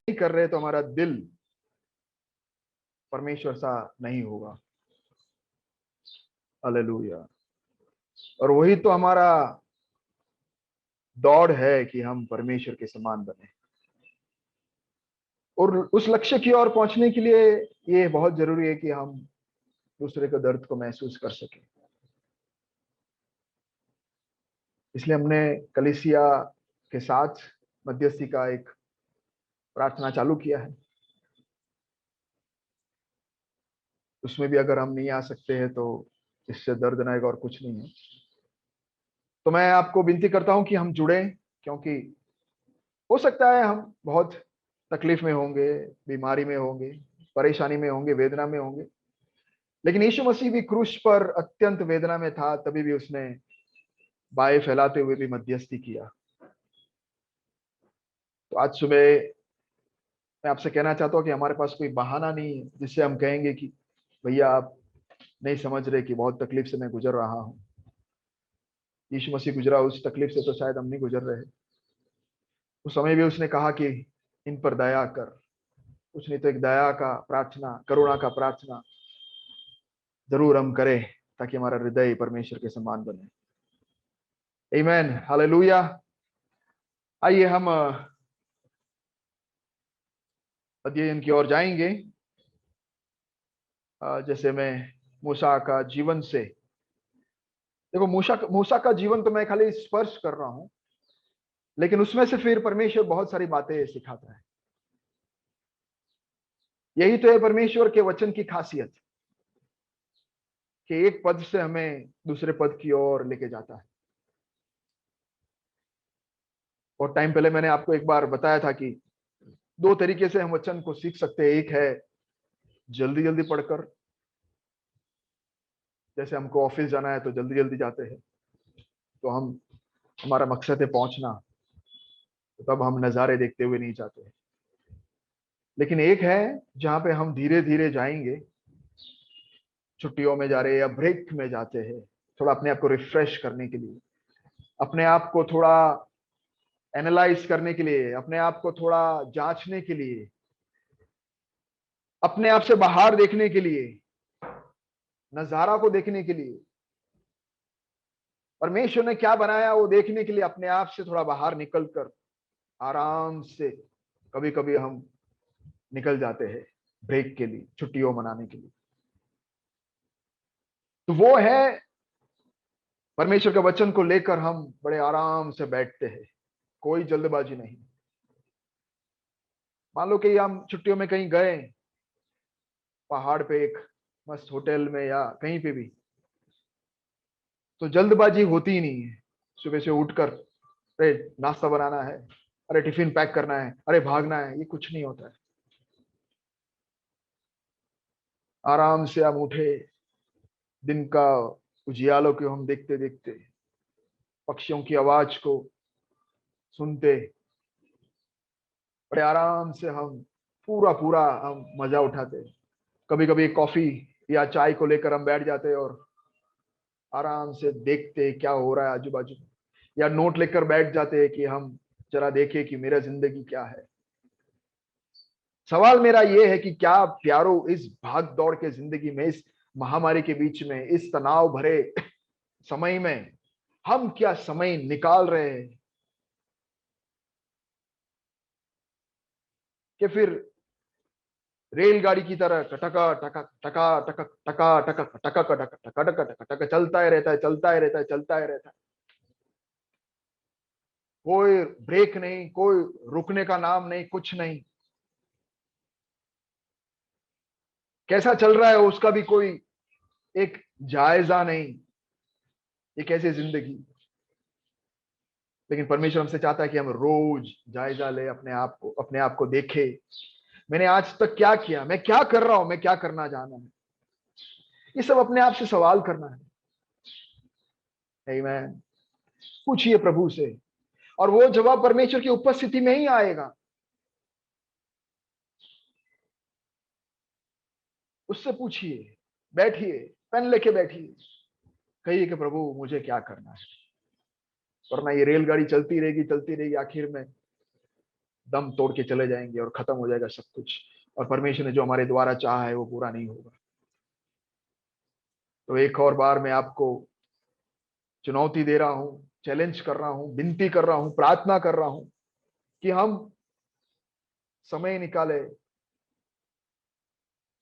नहीं कर रहे तो हमारा दिल परमेश्वर सा नहीं होगा। हालेलुया। और वही तो हमारा दौड़ है कि हम परमेश्वर के समान बने। और उस लक्ष्य की ओर पहुंचने के लिए ये बहुत जरूरी है कि हम दूसरे के दर्द को महसूस कर सकें। इसलिए हमने कलीसिया के साथ मध्यस्थी का एक प्रार्थना चालू किया है। उसमें भी अगर हम नहीं आ सकते हैं तो इससे दर्दनाक और कुछ नहीं है। तो मैं आपको विनती करता हूं कि हम जुड़े, क्योंकि हो सकता है हम बहुत तकलीफ में होंगे, बीमारी में होंगे, परेशानी में होंगे, वेदना में होंगे, लेकिन यीशु मसीह भी क्रूस पर अत्यंत वेदना में था, तभी भी उसने बाएं फैलाते हुए भी मध्यस्थी किया। तो आज सुबह मैं आपसे कहना चाहता हूँ कि हमारे पास कोई बहाना नहीं है जिससे हम कहेंगे कि भैया आप नहीं समझ रहे कि बहुत तकलीफ से मैं गुजर रहा हूँ। यीशु मसीह गुजरा, उस तकलीफ से तो शायद हम नहीं गुजर रहे। उस समय भी उसने कहा कि इन पर दया कर। उसने तो एक दया का प्रार्थना, करुणा का प्रार्थना जरूर हम करें, ताकि हमारा हृदय परमेश्वर के समान बने। आमीन, हालेलुया। आइए हम अध्ययन की ओर जाएंगे। जैसे मैं मूसा का जीवन से, देखो मूसा मूसा का जीवन तो मैं खाली स्पर्श कर रहा हूं, लेकिन उसमें से फिर परमेश्वर बहुत सारी बातें सिखाता है। यही तो है परमेश्वर के वचन की खासियत, कि एक पद से हमें दूसरे पद की ओर लेके जाता है। और टाइम पहले मैंने आपको एक बार बताया था कि दो तरीके से हम वचन को सीख सकते हैं। एक है जल्दी जल्दी पढ़कर, जैसे हमको ऑफिस जाना है तो जल्दी जल्दी जाते हैं, तो हम, हमारा मकसद है पहुंचना, तो तब हम नजारे देखते हुए नहीं जाते। लेकिन एक है जहां पे हम धीरे धीरे जाएंगे, छुट्टियों में जा रहे हैं या ब्रेक में जाते हैं, थोड़ा अपने आप को रिफ्रेश करने के लिए, अपने आप को थोड़ा एनालाइज करने के लिए, अपने आप को थोड़ा जांचने के लिए, अपने आप से बाहर देखने के लिए, नजारा को देखने के लिए, परमेश्वर ने क्या बनाया वो देखने के लिए, अपने आप से थोड़ा बाहर निकल कर आराम से कभी कभी हम निकल जाते हैं ब्रेक के लिए, छुट्टियों मनाने के लिए। तो वो है परमेश्वर के वचन को लेकर हम बड़े आराम से बैठते हैं, कोई जल्दबाजी नहीं। मान लो कि हम छुट्टियों में कहीं गए, पहाड़ पे एक मस्त होटल में या कहीं पे भी, तो जल्दबाजी होती ही नहीं है। सुबह से उठकर अरे नाश्ता बनाना है, अरे टिफिन पैक करना है, अरे भागना है, ये कुछ नहीं होता है। आराम से हम उठे, दिन का उजियालों को हम देखते देखते, पक्षियों की आवाज को सुनते, बड़े आराम से हम पूरा पूरा हम मजा उठाते। कभी कभी कॉफी या चाय को लेकर हम बैठ जाते और आराम से देखते क्या हो रहा है आजू बाजू, या नोट लेकर बैठ जाते हैं कि हम जरा देखें कि मेरा जिंदगी क्या है। सवाल मेरा ये है कि क्या प्यारो, इस भाग दौड़ के जिंदगी में, इस महामारी के बीच में, इस तनाव भरे समय में हम क्या समय निकाल रहे हैं, कि फिर रेलगाड़ी की तरह टका टका टका टका टका टका टका टका टका टका टका टका चलता ही रहता है, चलता ही रहता है, चलता ही रहता है। कोई ब्रेक नहीं, कोई रुकने का नाम नहीं, कुछ नहीं। कैसा चल रहा है उसका भी कोई एक जायजा नहीं। ये कैसी जिंदगी। लेकिन परमेश्वर हमसे चाहता है कि हम रोज जायजा ले, अपने आप को देखे, मैंने आज तक क्या किया, मैं क्या कर रहा हूं, मैं क्या करना चाहना है, ये सब अपने आप से सवाल करना है। आमीन। पूछिए प्रभु से, और वो जवाब परमेश्वर की उपस्थिति में ही आएगा। उससे पूछिए, बैठिए, पेन लेके बैठिए, कहिए कि प्रभु मुझे क्या करना है। वरना ये रेलगाड़ी चलती रहेगी, चलती रहेगी, आखिर में दम तोड़ के चले जाएंगे और खत्म हो जाएगा सब कुछ, और परमेश्वर ने जो हमारे द्वारा चाहा है वो पूरा नहीं होगा। तो एक और बार मैं आपको चुनौती दे रहा हूं, चैलेंज कर रहा हूं, विनती कर रहा हूं, प्रार्थना कर रहा हूं कि हम समय निकाले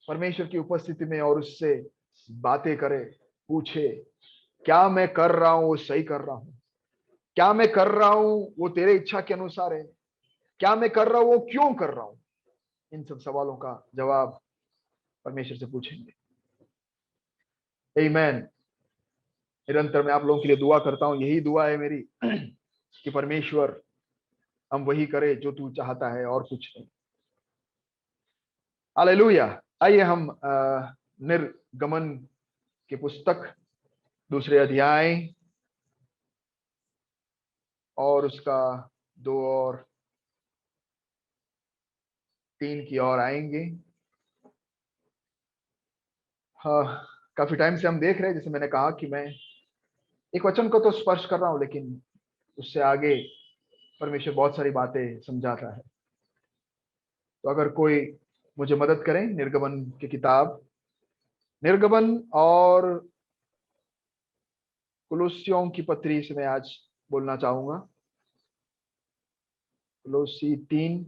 परमेश्वर की उपस्थिति में और उससे बातें करें, पूछे क्या मैं कर रहा हूं वो सही कर रहा हूं, क्या मैं कर रहा हूं वो तेरे इच्छा के अनुसार है, क्या मैं कर रहा हूं वो क्यों कर रहा हूं। इन सब सवालों का जवाब परमेश्वर से पूछेंगे। आमीन। निरंतर मैं आप लोगों के लिए दुआ करता हूं, यही दुआ है मेरी कि परमेश्वर हम वही करें जो तू चाहता है और कुछ नहीं। हालेलुया। आइए हम निर्गमन की पुस्तक दूसरे अध्याय और उसका 2 और 3 की ओर आएंगे। हाँ, काफी टाइम से हम देख रहे हैं, जैसे मैंने कहा कि मैं एक वचन को तो स्पर्श कर रहा हूं, लेकिन उससे आगे परमेश्वर बहुत सारी बातें समझाता है। तो अगर कोई मुझे मदद करें, निर्गमन की किताब, निर्गमन और कुलुस्सियों की पत्री से मैं आज बोलना चाहूंगा। कुलुस्सी 3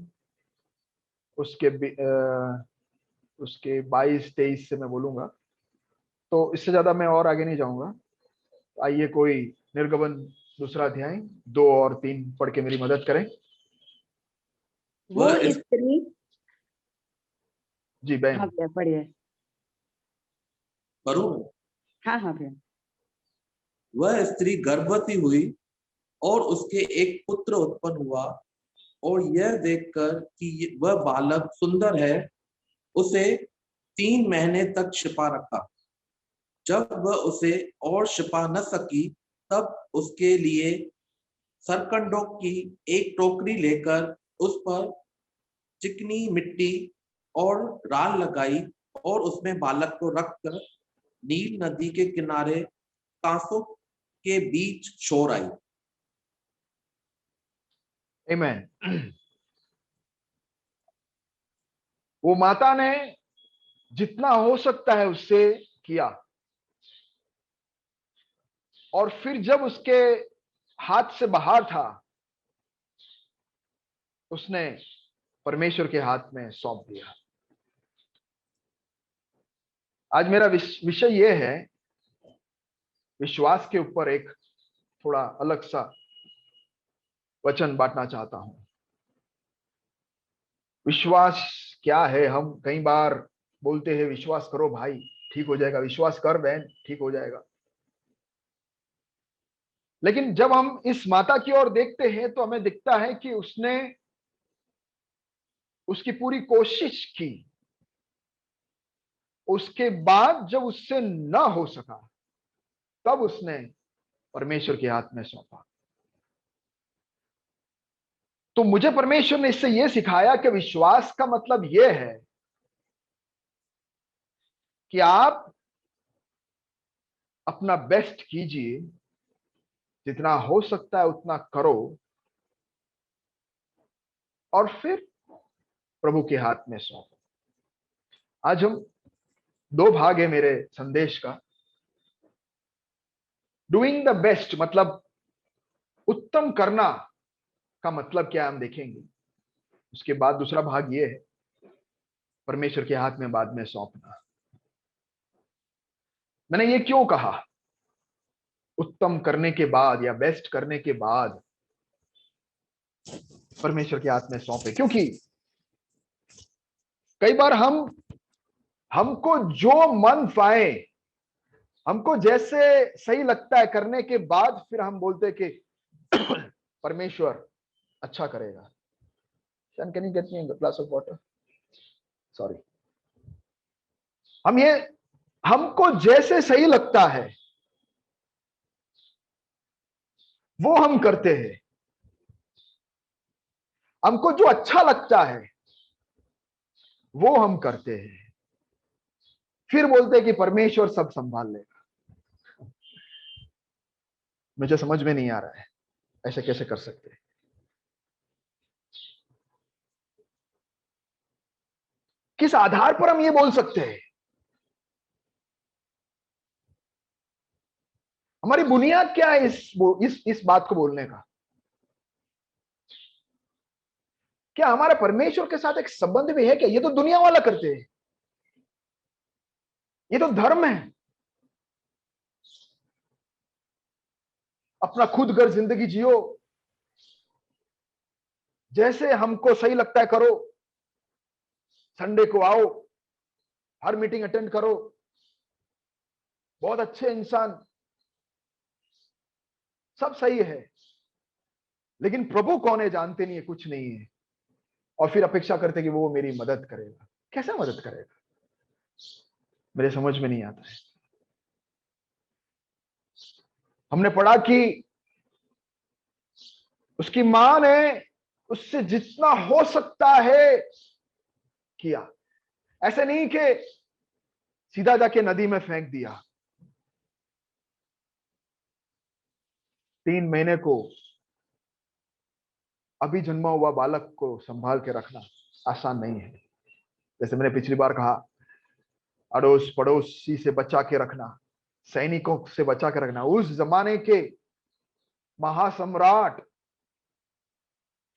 उसके उसके 22-23 से मैं बोलूंगा, तो इससे ज्यादा मैं और आगे नहीं जाऊंगा। आइए कोई निर्गमन दूसरा अध्याय 2 और 3 पढ़ के मेरी मदद करें। वो स्त्री, जी बहन। हाँ भैया पढ़िए। करूं? हाँ हाँ भैया। वह स्त्री गर्भवती हुई और उसके एक पुत्र उत्पन्न हुआ, और यह देखकर कि वह बालक सुंदर है, उसे 3 महीने तक छिपा रखा। जब वह उसे और छिपा न सकी, तब उसके लिए सरकंडों की एक टोकरी लेकर उस पर चिकनी मिट्टी और राल लगाई, और उसमें बालक को रखकर नील नदी के किनारे कांसों के बीच छोड़ आई। आमीन। वो माता ने जितना हो सकता है उससे किया, और फिर जब उसके हाथ से बाहर था, उसने परमेश्वर के हाथ में सौंप दिया। आज मेरा विषय यह है, विश्वास के ऊपर एक थोड़ा अलग सा वचन बांटना चाहता हूं। विश्वास क्या है? हम कई बार बोलते हैं विश्वास करो भाई ठीक हो जाएगा, विश्वास कर बहन ठीक हो जाएगा। लेकिन जब हम इस माता की ओर देखते हैं तो हमें दिखता है कि उसने उसकी पूरी कोशिश की, उसके बाद जब उससे ना हो सका, तब उसने परमेश्वर के हाथ में सौंपा। तो मुझे परमेश्वर ने इससे यह सिखाया कि विश्वास का मतलब यह है कि आप अपना बेस्ट कीजिए, जितना हो सकता है उतना करो, और फिर प्रभु के हाथ में सौंपो। आज हम 2 भाग है मेरे संदेश का। डूइंग द बेस्ट मतलब उत्तम करना का मतलब क्या हम देखेंगे। उसके बाद दूसरा भाग ये है, परमेश्वर के हाथ में बाद में सौंपना। मैंने ये क्यों कहा उत्तम करने के बाद या बेस्ट करने के बाद परमेश्वर के हाथ में सौंपे? क्योंकि कई बार हमको जो मन पाए, हमको जैसे सही लगता है करने के बाद फिर हम बोलते कि परमेश्वर अच्छा करेगा। Can you get me a glass of water? Sorry. हमको जैसे सही लगता है वो हम करते हैं, हमको जो अच्छा लगता है वो हम करते हैं, फिर बोलते हैं कि परमेश्वर सब संभाल लेगा। मुझे समझ में नहीं आ रहा है ऐसे कैसे कर सकते हैं। किस आधार पर हम ये बोल सकते हैं? हमारी बुनियाद क्या है इस बात को बोलने का? क्या हमारा परमेश्वर के साथ एक संबंध भी है क्या? ये तो दुनिया वाला करते हैं, ये तो धर्म है। अपना खुद घर जिंदगी जियो, जैसे हमको सही लगता है करो, संडे को आओ, हर मीटिंग अटेंड करो, बहुत अच्छे इंसान, सब सही है। लेकिन प्रभु कौन है जानते नहीं है, कुछ नहीं है, और फिर अपेक्षा करते कि वो मेरी मदद करेगा। कैसे मदद करेगा? मेरे समझ में नहीं आता है। हमने पढ़ा कि उसकी मां ने उससे जितना हो सकता है किया। ऐसे नहीं कि सीधा जाके नदी में फेंक दिया। 3 महीने को अभी जन्मा हुआ बालक को संभाल के रखना आसान नहीं है। जैसे मैंने पिछली बार कहा, अड़ोस पड़ोसी से बचा के रखना, सैनिकों से बचा के रखना, उस जमाने के महासम्राट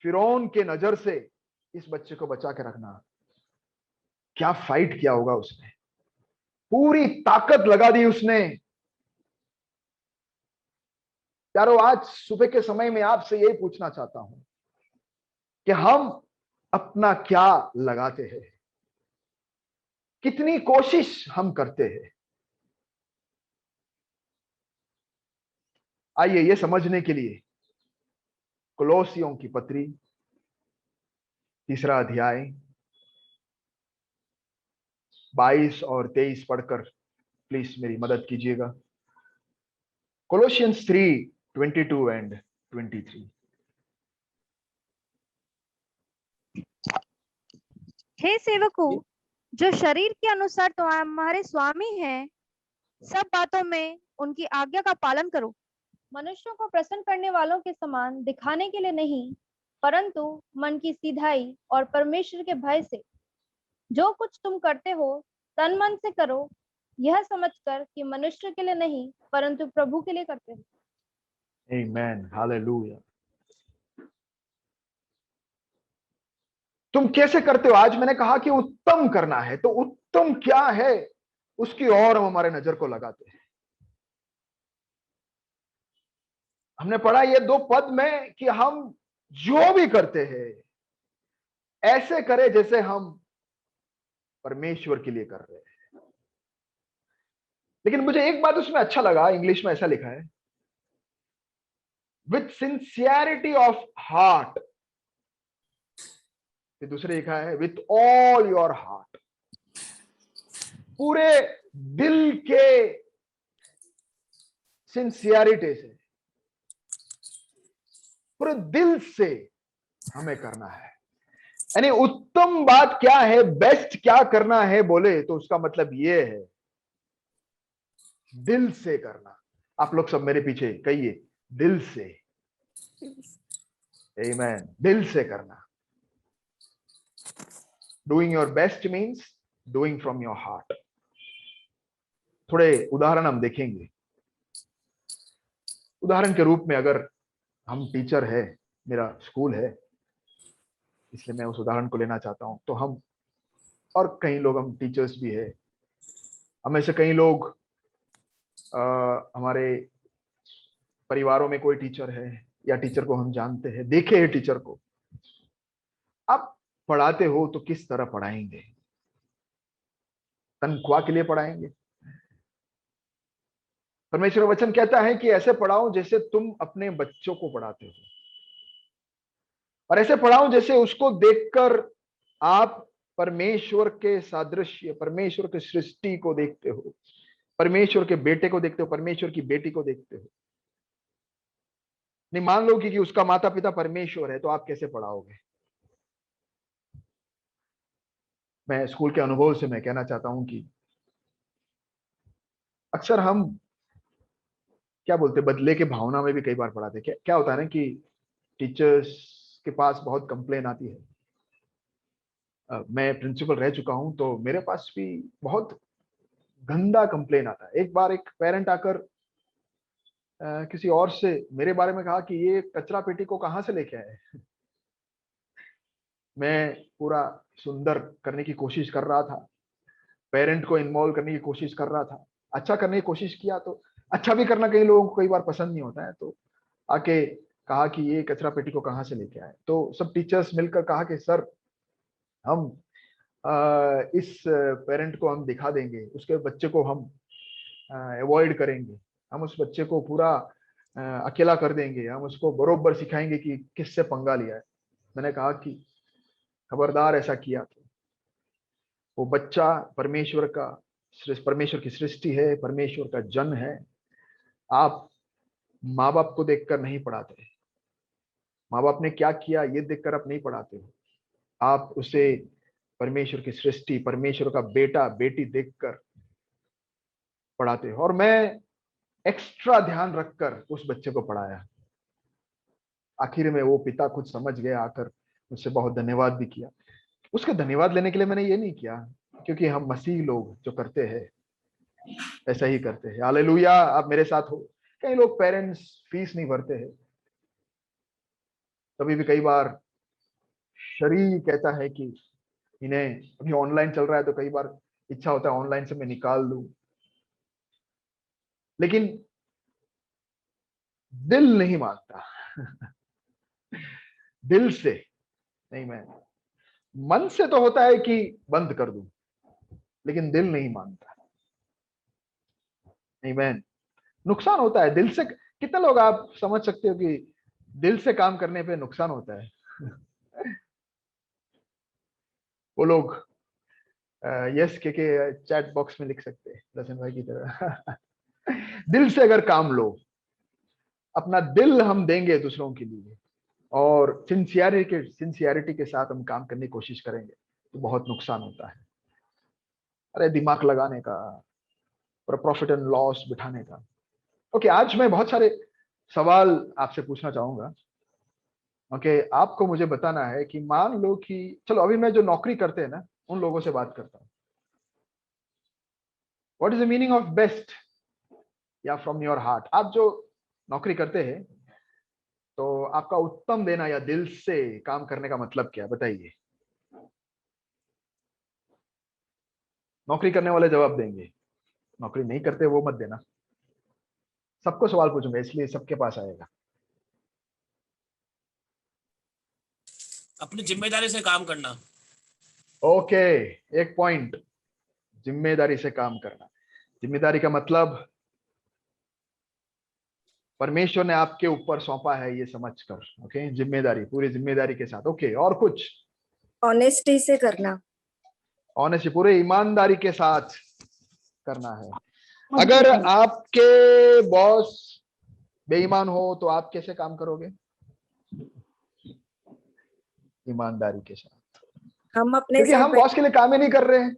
फिरौन के नजर से इस बच्चे को बचा के रखना, क्या फाइट किया होगा उसने, पूरी ताकत लगा दी उसने। यारो, आज सुबह के समय में आपसे यही पूछना चाहता हूं कि हम अपना क्या लगाते हैं, कितनी कोशिश हम करते हैं। आइए ये समझने के लिए कोलोसियों की पत्री 3 अध्याय 22 और 23 पढ़कर प्लीज मेरी मदद कीजिएगा। कोलोसियंस 3:22 एंड 23। हे सेवकों, जो शरीर के अनुसार तुम्हारे स्वामी हैं, सब बातों में उनकी आज्ञा का पालन करो, मनुष्यों को प्रसन्न करने वालों के समान दिखाने के लिए नहीं, परंतु मन की सीधाई और परमेश्वर के भय से। जो कुछ तुम करते हो तन मन से करो, यह समझकर कि मनुष्य के लिए नहीं परंतु प्रभु के लिए करते हो। आमीन, हालेलुया। तुम कैसे करते हो? आज मैंने कहा कि उत्तम करना है, तो उत्तम क्या है उसकी ओर हम हमारे नजर को लगाते हैं। हमने पढ़ा ये 2 पद में कि हम जो भी करते हैं ऐसे करें जैसे हम परमेश्वर के लिए कर रहे हैं। लेकिन मुझे एक बात उसमें अच्छा लगा, इंग्लिश में ऐसा लिखा है, विथ सिंसियरिटी ऑफ हार्ट। दूसरे लिखा है विथ ऑल योर हार्ट, पूरे दिल के सिंसियरिटी से, पूरे दिल से हमें करना है। यानी उत्तम बात क्या है, बेस्ट क्या करना है बोले तो उसका मतलब ये है दिल से करना। आप लोग सब मेरे पीछे कहिए, दिल से। आमीन, दिल से करना। Doing your best means doing from your heart. थोड़े उदाहरण हम देखेंगे। उदाहरण के रूप में, अगर हम टीचर है, मेरा स्कूल है, इसलिए मैं उस उदाहरण को लेना चाहता हूं। तो हम और कई लोग, हम टीचर्स भी है, हमें से कई लोग हमारे परिवारों में कोई टीचर है या टीचर को हम जानते हैं, देखे हैं टीचर को। आप पढ़ाते हो तो किस तरह पढ़ाएंगे? तनख्वाह के लिए पढ़ाएंगे? परमेश्वर वचन कहता है कि ऐसे पढ़ाओ जैसे तुम अपने बच्चों को पढ़ाते हो, और ऐसे पढ़ाओ जैसे उसको देखकर आप परमेश्वर के सादृश्य, परमेश्वर के सृष्टि को देखते हो, परमेश्वर के बेटे को देखते हो, परमेश्वर की बेटी को देखते हो। नहीं, मान लो कि उसका माता पिता परमेश्वर है, तो आप कैसे पढ़ाओगे? मैं स्कूल के अनुभव से मैं कहना चाहता हूं कि अक्सर हम क्या बोलते, बदले के भावना में भी कई बार पढ़ाते। क्या होता है ना कि टीचर्स के पास बहुत कंप्लेन आती है, मैं प्रिंसिपल रह चुका हूं, तो मेरे पास भी बहुत गंदा कंप्लेन आता है। एक बार एक पेरेंट आकर किसी और से मेरे बारे में कहा कि ये कचरा पेटी को कहाँ से लेके आए। मैं पूरा सुंदर करने की कोशिश कर रहा था, पेरेंट को इन्वॉल्व करने की कोशिश कर रहा था, अच्छा करने की कोशिश किया। तो अच्छा भी करना कई लोगों को कई बार पसंद नहीं होता है, तो आके कहा कि ये कचरा पेटी को कहाँ से लेके आए। तो सब टीचर्स मिलकर कहा कि सर, हम इस पेरेंट को हम दिखा देंगे, उसके बच्चे को हम अवॉइड करेंगे, हम उस बच्चे को पूरा अकेला कर देंगे, हम उसको बरोबर सिखाएंगे कि किससे पंगा लिया है। मैंने कहा कि खबरदार ऐसा किया तो वो बच्चा परमेश्वर की सृष्टि है, परमेश्वर का जन है। आप माँ बाप को देखकर नहीं पढ़ाते, माँ बाप ने क्या किया ये देखकर आप नहीं पढ़ाते हो, आप उसे परमेश्वर की सृष्टि, परमेश्वर का बेटा बेटी देखकर पढ़ाते हो। और मैं एक्स्ट्रा ध्यान रखकर उस बच्चे को पढ़ाया। आखिर में वो पिता खुद समझ गया, आकर मुझसे बहुत धन्यवाद भी किया। उसका धन्यवाद लेने के लिए मैंने ये नहीं किया, क्योंकि हम मसीह लोग जो करते हैं ऐसा ही करते हैं। हालेलुया, आप मेरे साथ हो। कई लोग पेरेंट्स फीस नहीं भरते हैं, कभी भी कई बार शरीर कहता है कि इन्हें अभी ऑनलाइन चल रहा है, तो कई बार इच्छा होता है ऑनलाइन से मैं निकाल दूं, लेकिन दिल नहीं मानता। दिल से नहीं, मैं मन से तो होता है कि बंद कर दूं, लेकिन दिल नहीं मानता। आमीन। नुकसान होता है दिल से। कितने लोग आप समझ सकते हो कि दिल से काम करने पे नुकसान होता है? वो लोग यस के चैट बॉक्स में लिख सकते हैं, दर्शन भाई की तरह। दिल से अगर काम लो, अपना दिल हम देंगे दूसरों के लिए, और सिंसियरिटी के साथ हम काम करने की कोशिश करेंगे, तो बहुत नुकसान होता है। अरे दिमाग लगाने का और प्रॉफिट एंड लॉस बिठाने का। ओके, आज मैं बहुत सारे सवाल आपसे पूछना चाहूंगा। ओके, आपको मुझे बताना है कि मान लो कि, चलो अभी मैं जो नौकरी करते हैं ना, उन लोगों से बात करता हूँ। What is the meaning of best, या फ्रॉम योर हार्ट। आप जो नौकरी करते हैं, तो आपका उत्तम देना या दिल से काम करने का मतलब क्या, बताइए। नौकरी करने वाले जवाब देंगे, नौकरी नहीं करते वो मत देना। सबको सवाल पूछूंगा, इसलिए सबके पास आएगा। अपनी जिम्मेदारी से काम करना। ओके, एक पॉइंट, जिम्मेदारी से काम करना। जिम्मेदारी का मतलब परमेश्वर ने आपके ऊपर सौंपा है ये समझकर। ओके, जिम्मेदारी, पूरी जिम्मेदारी के साथ। ओके, और कुछ? ऑनेस्टी से करना। ऑनेस्टी, पूरे ईमानदारी के साथ करना है। अगर आपके बॉस बेईमान हो तो आप कैसे काम करोगे? ईमानदारी के साथ। हम अपने क्योंकि हम बॉस के लिए काम ही नहीं कर रहे हैं,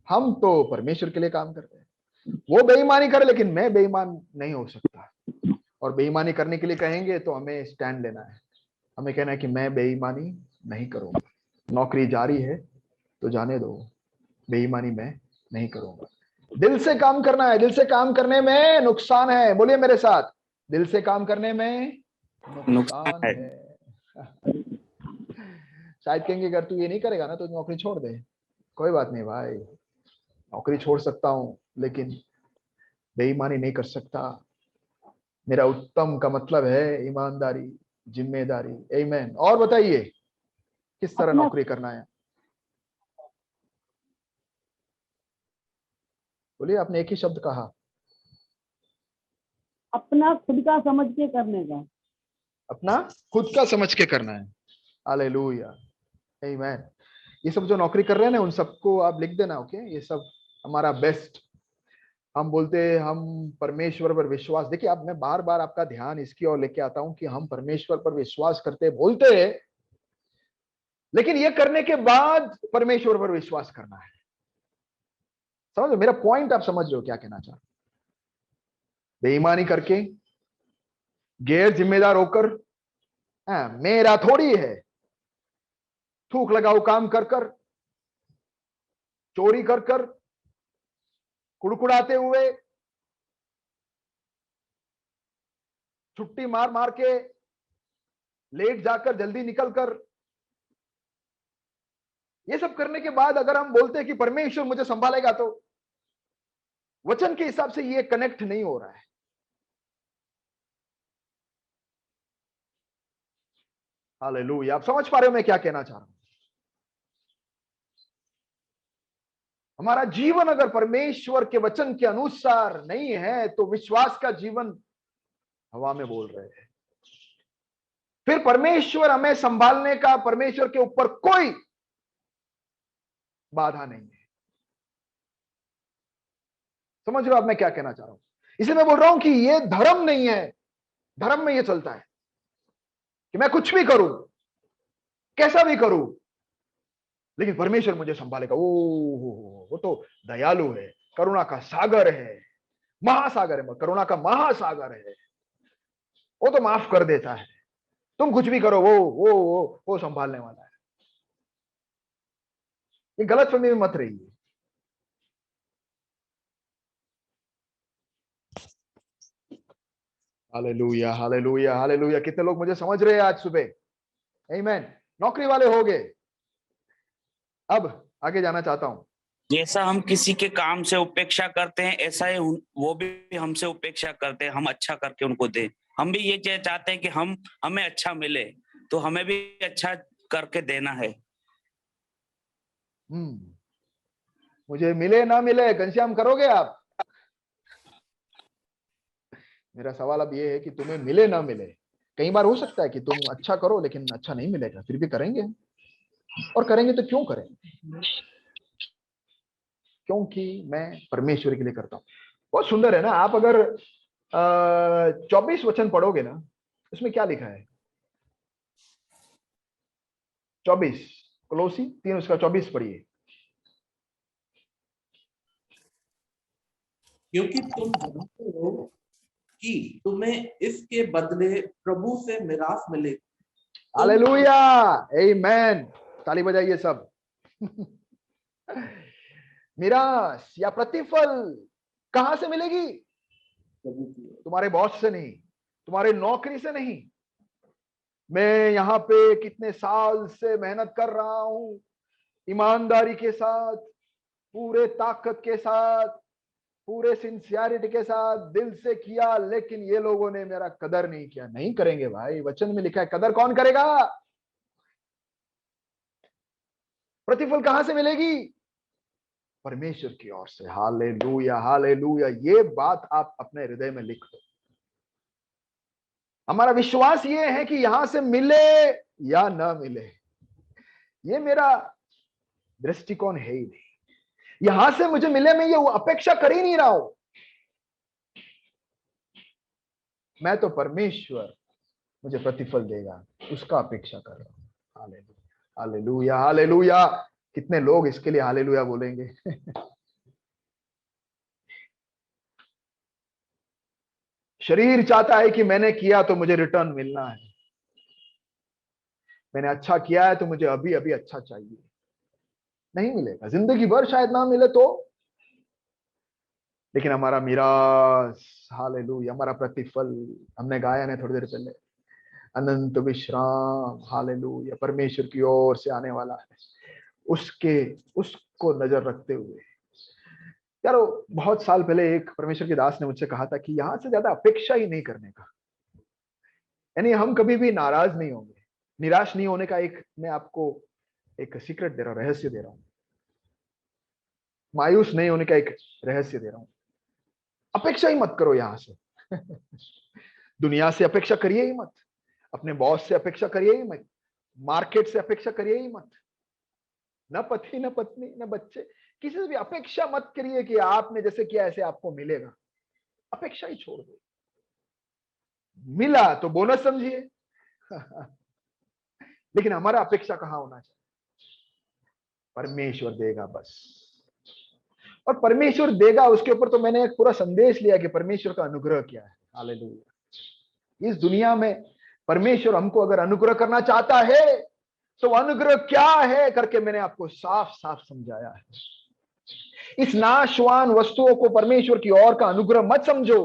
हम तो परमेश्वर के लिए काम कर रहे हैं। वो बेईमानी करे, लेकिन मैं बेईमान नहीं हो सकता। और बेईमानी करने के लिए कहेंगे तो हमें स्टैंड लेना है, हमें कहना है कि मैं बेईमानी नहीं करूंगा। नौकरी जारी है तो जाने दो, बेईमानी मैं नहीं करूंगा। दिल से काम करना है। दिल से काम करने में नुकसान है, बोलिए मेरे साथ, दिल से काम करने में नुकसान है। शायद कहेंगे अगर तू ये नहीं करेगा ना तो नौकरी छोड़ दे। कोई बात नहीं भाई, नौकरी छोड़ सकता हूं, लेकिन बेईमानी नहीं कर सकता। मेरा उत्तम का मतलब है ईमानदारी, जिम्मेदारी। आमीन। और बताइए किस तरह नौकरी करना है? बोलिए, आपने एक ही शब्द कहा, अपना खुद का समझ के करने का। अपना खुद का समझ के करना है। हालेलुया, आमीन। ये सब जो नौकरी कर रहे हैं ना, उन सबको आप लिख देना। ओके, ये सब हमारा बेस्ट। हम बोलते हैं हम परमेश्वर पर विश्वास, देखिए अब मैं बार बार आपका ध्यान इसकी ओर लेके आता हूं कि हम परमेश्वर पर विश्वास करते बोलते हैं, लेकिन ये करने के बाद परमेश्वर पर विश्वास करना है। समझ लो मेरा पॉइंट, आप समझ रहे हो क्या कहना चाह रहा हूं? बेईमानी करके, गैर जिम्मेदार होकर, मेरा थोड़ी है, थूक लगाओ काम कर कर, चोरी कर कर, कुड़कुड़ाते हुए, छुट्टी मार मार के, लेट जाकर जल्दी निकल कर, ये सब करने के बाद अगर हम बोलते हैं कि परमेश्वर मुझे संभालेगा, तो वचन के हिसाब से ये कनेक्ट नहीं हो रहा है। हालेलुया। आप समझ पा रहे हो मैं क्या कहना चाह रहा हूं? हमारा जीवन अगर परमेश्वर के वचन के अनुसार नहीं है तो विश्वास का जीवन हवा में बोल रहे हैं। फिर परमेश्वर हमें संभालने का, परमेश्वर के ऊपर कोई बाधा नहीं है। समझ रहे हो अब मैं क्या कहना चाह रहा हूं? इसे मैं बोल रहा हूं कि ये धर्म नहीं है। धर्म में ये चलता है कि मैं कुछ भी करूं, कैसा भी करूं, लेकिन परमेश्वर मुझे संभालेगा। ओ, वो तो दयालु है, करुणा का सागर है, महासागर है, करुणा का महासागर है, वो तो माफ कर देता है। तुम कुछ भी करो, वो संभालने वाला है। ये गलत फहमी में मत रहिए। Hallelujah, hallelujah, hallelujah. कितने लोग मुझे समझ रहे हैं आज सुबह? आमीन। नौकरी वाले हो गए। अब आगे जाना चाहता हूं। जैसा हम किसी के काम से उपेक्षा करते हैं, ऐसा ही वो भी हमसे उपेक्षा करते हैं। हम अच्छा करके उनको दें। हम भी ये चाहते हैं कि हमें अच्छा मिले, तो हमें भी अच्छा करके देना है। मुझे मिले ना मिले, घनश्याम करोगे आप? मेरा सवाल अब ये है कि तुम्हें मिले ना मिले। कई बार हो सकता है कि तुम अच्छा करो लेकिन अच्छा नहीं मिलेगा, फिर भी करेंगे। और करेंगे तो क्यों करेंगे? क्योंकि मैं परमेश्वर के लिए करता हूं। बहुत सुंदर है ना। आप अगर 24 वचन पढ़ोगे ना, उसमें क्या लिखा है? 24 कोलोसी 3 उसका 24 पढ़िए। क्योंकि तुम जानते हो कि तुम्हें इसके बदले प्रभु से मिरास मिले। हालेलुया, आमीन। ताली बजाइए सब। मिरास या प्रतिफल कहां से मिलेगी? तुम्हारे बॉस से नहीं, तुम्हारे नौकरी से नहीं। मैं यहाँ पे कितने साल से मेहनत कर रहा हूं, ईमानदारी के साथ, पूरे ताकत के साथ, पूरे सिंसियरिटी के साथ, दिल से किया, लेकिन ये लोगों ने मेरा कदर नहीं किया। नहीं करेंगे भाई, वचन में लिखा है कदर कौन करेगा? प्रतिफल कहां से मिलेगी? परमेश्वर की ओर से। Hallelujah, hallelujah. ये बात आप अपने हृदय में लिख दो। हमारा विश्वास ये है कि यहां से मिले या ना मिले, ये मेरा दृष्टिकोण है ही नहीं। यहां से मुझे मिले, मैं ये अपेक्षा कर ही नहीं रहा हूं। मैं तो परमेश्वर मुझे प्रतिफल देगा, उसका अपेक्षा कर रहा हूं। Hallelujah, hallelujah, hallelujah. कितने लोग इसके लिए हालेलुया बोलेंगे? शरीर चाहता है कि मैंने किया तो मुझे रिटर्न मिलना है, मैंने अच्छा किया है तो मुझे अभी अभी अच्छा चाहिए। नहीं मिलेगा, जिंदगी भर शायद ना मिले तो, लेकिन हमारा मिरास, हालेलुया, हमारा प्रतिफल, हमने गाया ना थोड़ी देर पहले, अनंत विश्राम, हालेलुया, परमेश्वर की ओर से आने वाला है। उसको नजर रखते हुए, यारो बहुत साल पहले एक परमेश्वर के दास ने मुझसे कहा था कि यहां से ज्यादा अपेक्षा ही नहीं करने का। यानी हम कभी भी नाराज नहीं होंगे, निराश नहीं होने का। एक मैं आपको एक सीक्रेट दे रहा हूं, रहस्य दे रहा हूं। मायूस नहीं होने का एक रहस्य दे रहा हूं। अपेक्षा ही मत करो यहां से। दुनिया से अपेक्षा करिए ही मत, अपने बॉस से अपेक्षा करिए ही मत, मार्केट से अपेक्षा करिए ही मत, न पति न पत्नी न बच्चे, किसी से भी अपेक्षा मत करिए कि आपने जैसे किया ऐसे आपको मिलेगा। अपेक्षा ही छोड़ दो। मिला तो बोनस समझिए। लेकिन हमारा अपेक्षा कहां होना चाहिए? परमेश्वर देगा बस। और परमेश्वर देगा, उसके ऊपर तो मैंने एक पूरा संदेश लिया कि परमेश्वर का अनुग्रह क्या है। हालेलुया। इस दुनिया में परमेश्वर हमको अगर अनुग्रह करना चाहता है तो अनुग्रह क्या है करके मैंने आपको साफ साफ समझाया है। इस नाशवान वस्तुओं को परमेश्वर की ओर का अनुग्रह मत समझो।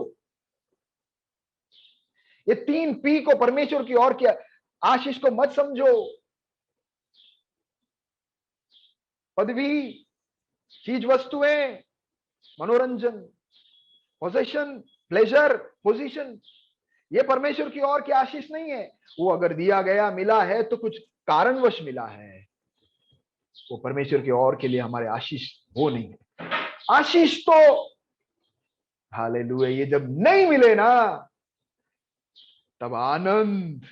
ये 3 P को परमेश्वर की ओर की आशीष को मत समझो। पदवी, चीज वस्तुएं, मनोरंजन, पोजेशन, प्लेजर, पोजीशन, ये परमेश्वर की ओर की आशीष नहीं है। वो अगर दिया गया मिला है तो कुछ कारणवश मिला है, वो परमेश्वर की ओर के लिए हमारे आशीष वो नहीं है। आशीष तो हालेलुया, ये जब नहीं मिले ना, तब आनंद,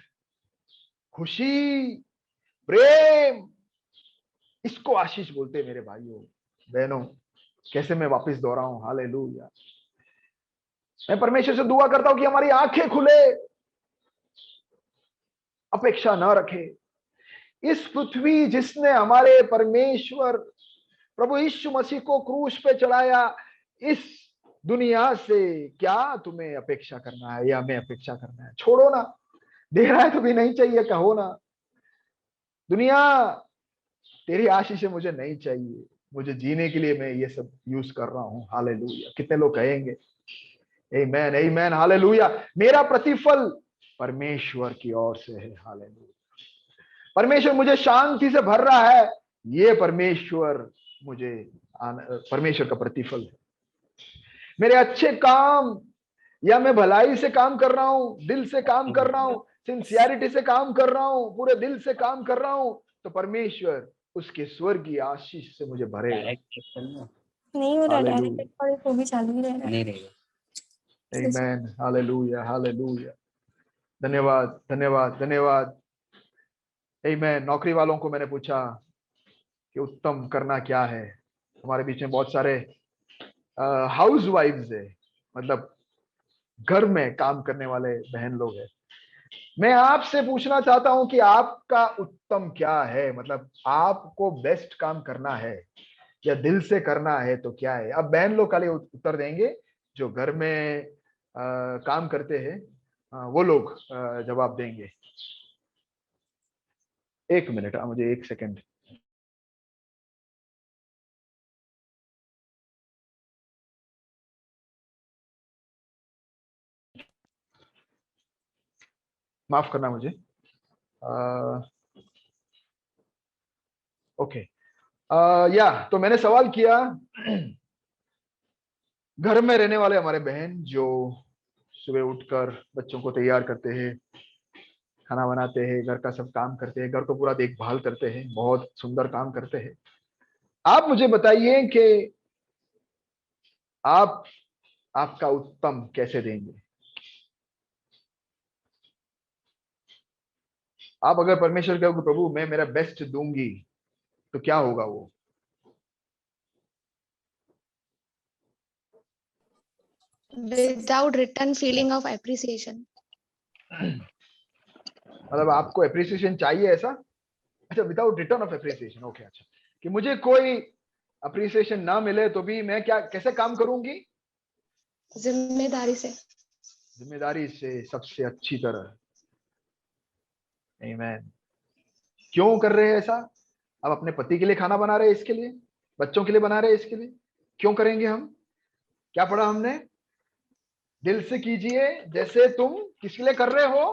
खुशी, प्रेम, इसको आशीष बोलते हैं मेरे भाइयों बहनों। कैसे मैं वापस दोहराऊं, हालेलुया। मैं परमेश्वर से दुआ करता हूं कि हमारी आंखें खुले, अपेक्षा ना रखे। इस पृथ्वी जिसने हमारे परमेश्वर प्रभु यीशु मसीह को क्रूस पे चढ़ाया, इस दुनिया से क्या तुम्हें अपेक्षा करना है या हमें अपेक्षा करना है? छोड़ो ना, दे रहा है तो भी नहीं चाहिए, कहो ना, दुनिया तेरी आशीष मुझे नहीं चाहिए, मुझे जीने के लिए मैं ये सब यूज कर रहा हूं। हालेलुया। कितने लोग कहेंगे आमेन, आमेन, हालेलुया। मेरा प्रतिफल परमेश्वर की ओर से है। हालेलुया। परमेश्वर मुझे शांति से भर रहा है, ये परमेश्वर मुझे परमेश्वर का प्रतिफल है। मेरे अच्छे काम, या मैं भलाई से काम कर रहा हूं, दिल से काम कर रहा हूं, सिंसियरिटी से काम कर रहा हूं, पूरे दिल से काम कर रहा हूं, तो परमेश्वर उसके स्वर्गीय आशीष से मुझे भरेगा। नहीं हो रहा हालेलुया। डायरेक्ट, और वो भी चालू ही रहेगा। नहीं रहेगा। आमेन, हालेलुया, हालेलुया। धन्यवाद, धन्यवाद, धन्यवाद। आमेन। नौकरी वालों को मैंने पूछा कि उत्तम करना क्या है। हमारे बीच में बहुत सारे हाउस वाइफ्स है, मतलब घर में काम करने वाले बहन लोग हैं। मैं आपसे पूछना चाहता हूं कि आपका उत्तम क्या है, मतलब आपको बेस्ट काम करना है या दिल से करना है तो क्या है? अब बहन लोग खाली उत्तर देंगे, जो घर में काम करते हैं वो लोग जवाब देंगे। 1 मिनट, मुझे 1 सेकंड। माफ करना मुझे। ओके, या तो मैंने सवाल किया, घर में रहने वाले हमारे बहन जो सुबह उठकर बच्चों को तैयार करते हैं, खाना बनाते हैं, घर का सब काम करते हैं, घर को पूरा देखभाल करते हैं, बहुत सुंदर काम करते हैं। आप मुझे बताइए कि आप आपका उत्तम कैसे देंगे? आप अगर परमेश्वर कहोगे प्रभु मैं मेरा बेस्ट दूंगी, तो क्या होगा वो? Without return feeling of appreciation. मतलब आपको एप्रिसिएशन चाहिए ऐसा? अच्छा, without return of appreciation. Okay, अच्छा, कि मुझे कोई अप्रिसिएशन ना मिले तो भी मैं क्या कैसे काम करूंगी? जिम्मेदारी से। जिम्मेदारी से, सबसे अच्छी तरह। आमीन। क्यों कर रहे हैं ऐसा? अब अपने पति के लिए खाना बना रहे हैं, इसके लिए, बच्चों के लिए बना रहे हैं, इसके लिए क्यों करेंगे हम? क्या पढ़ा हमने? दिल से कीजिए जैसे तुम किसके लिए कर रहे हो?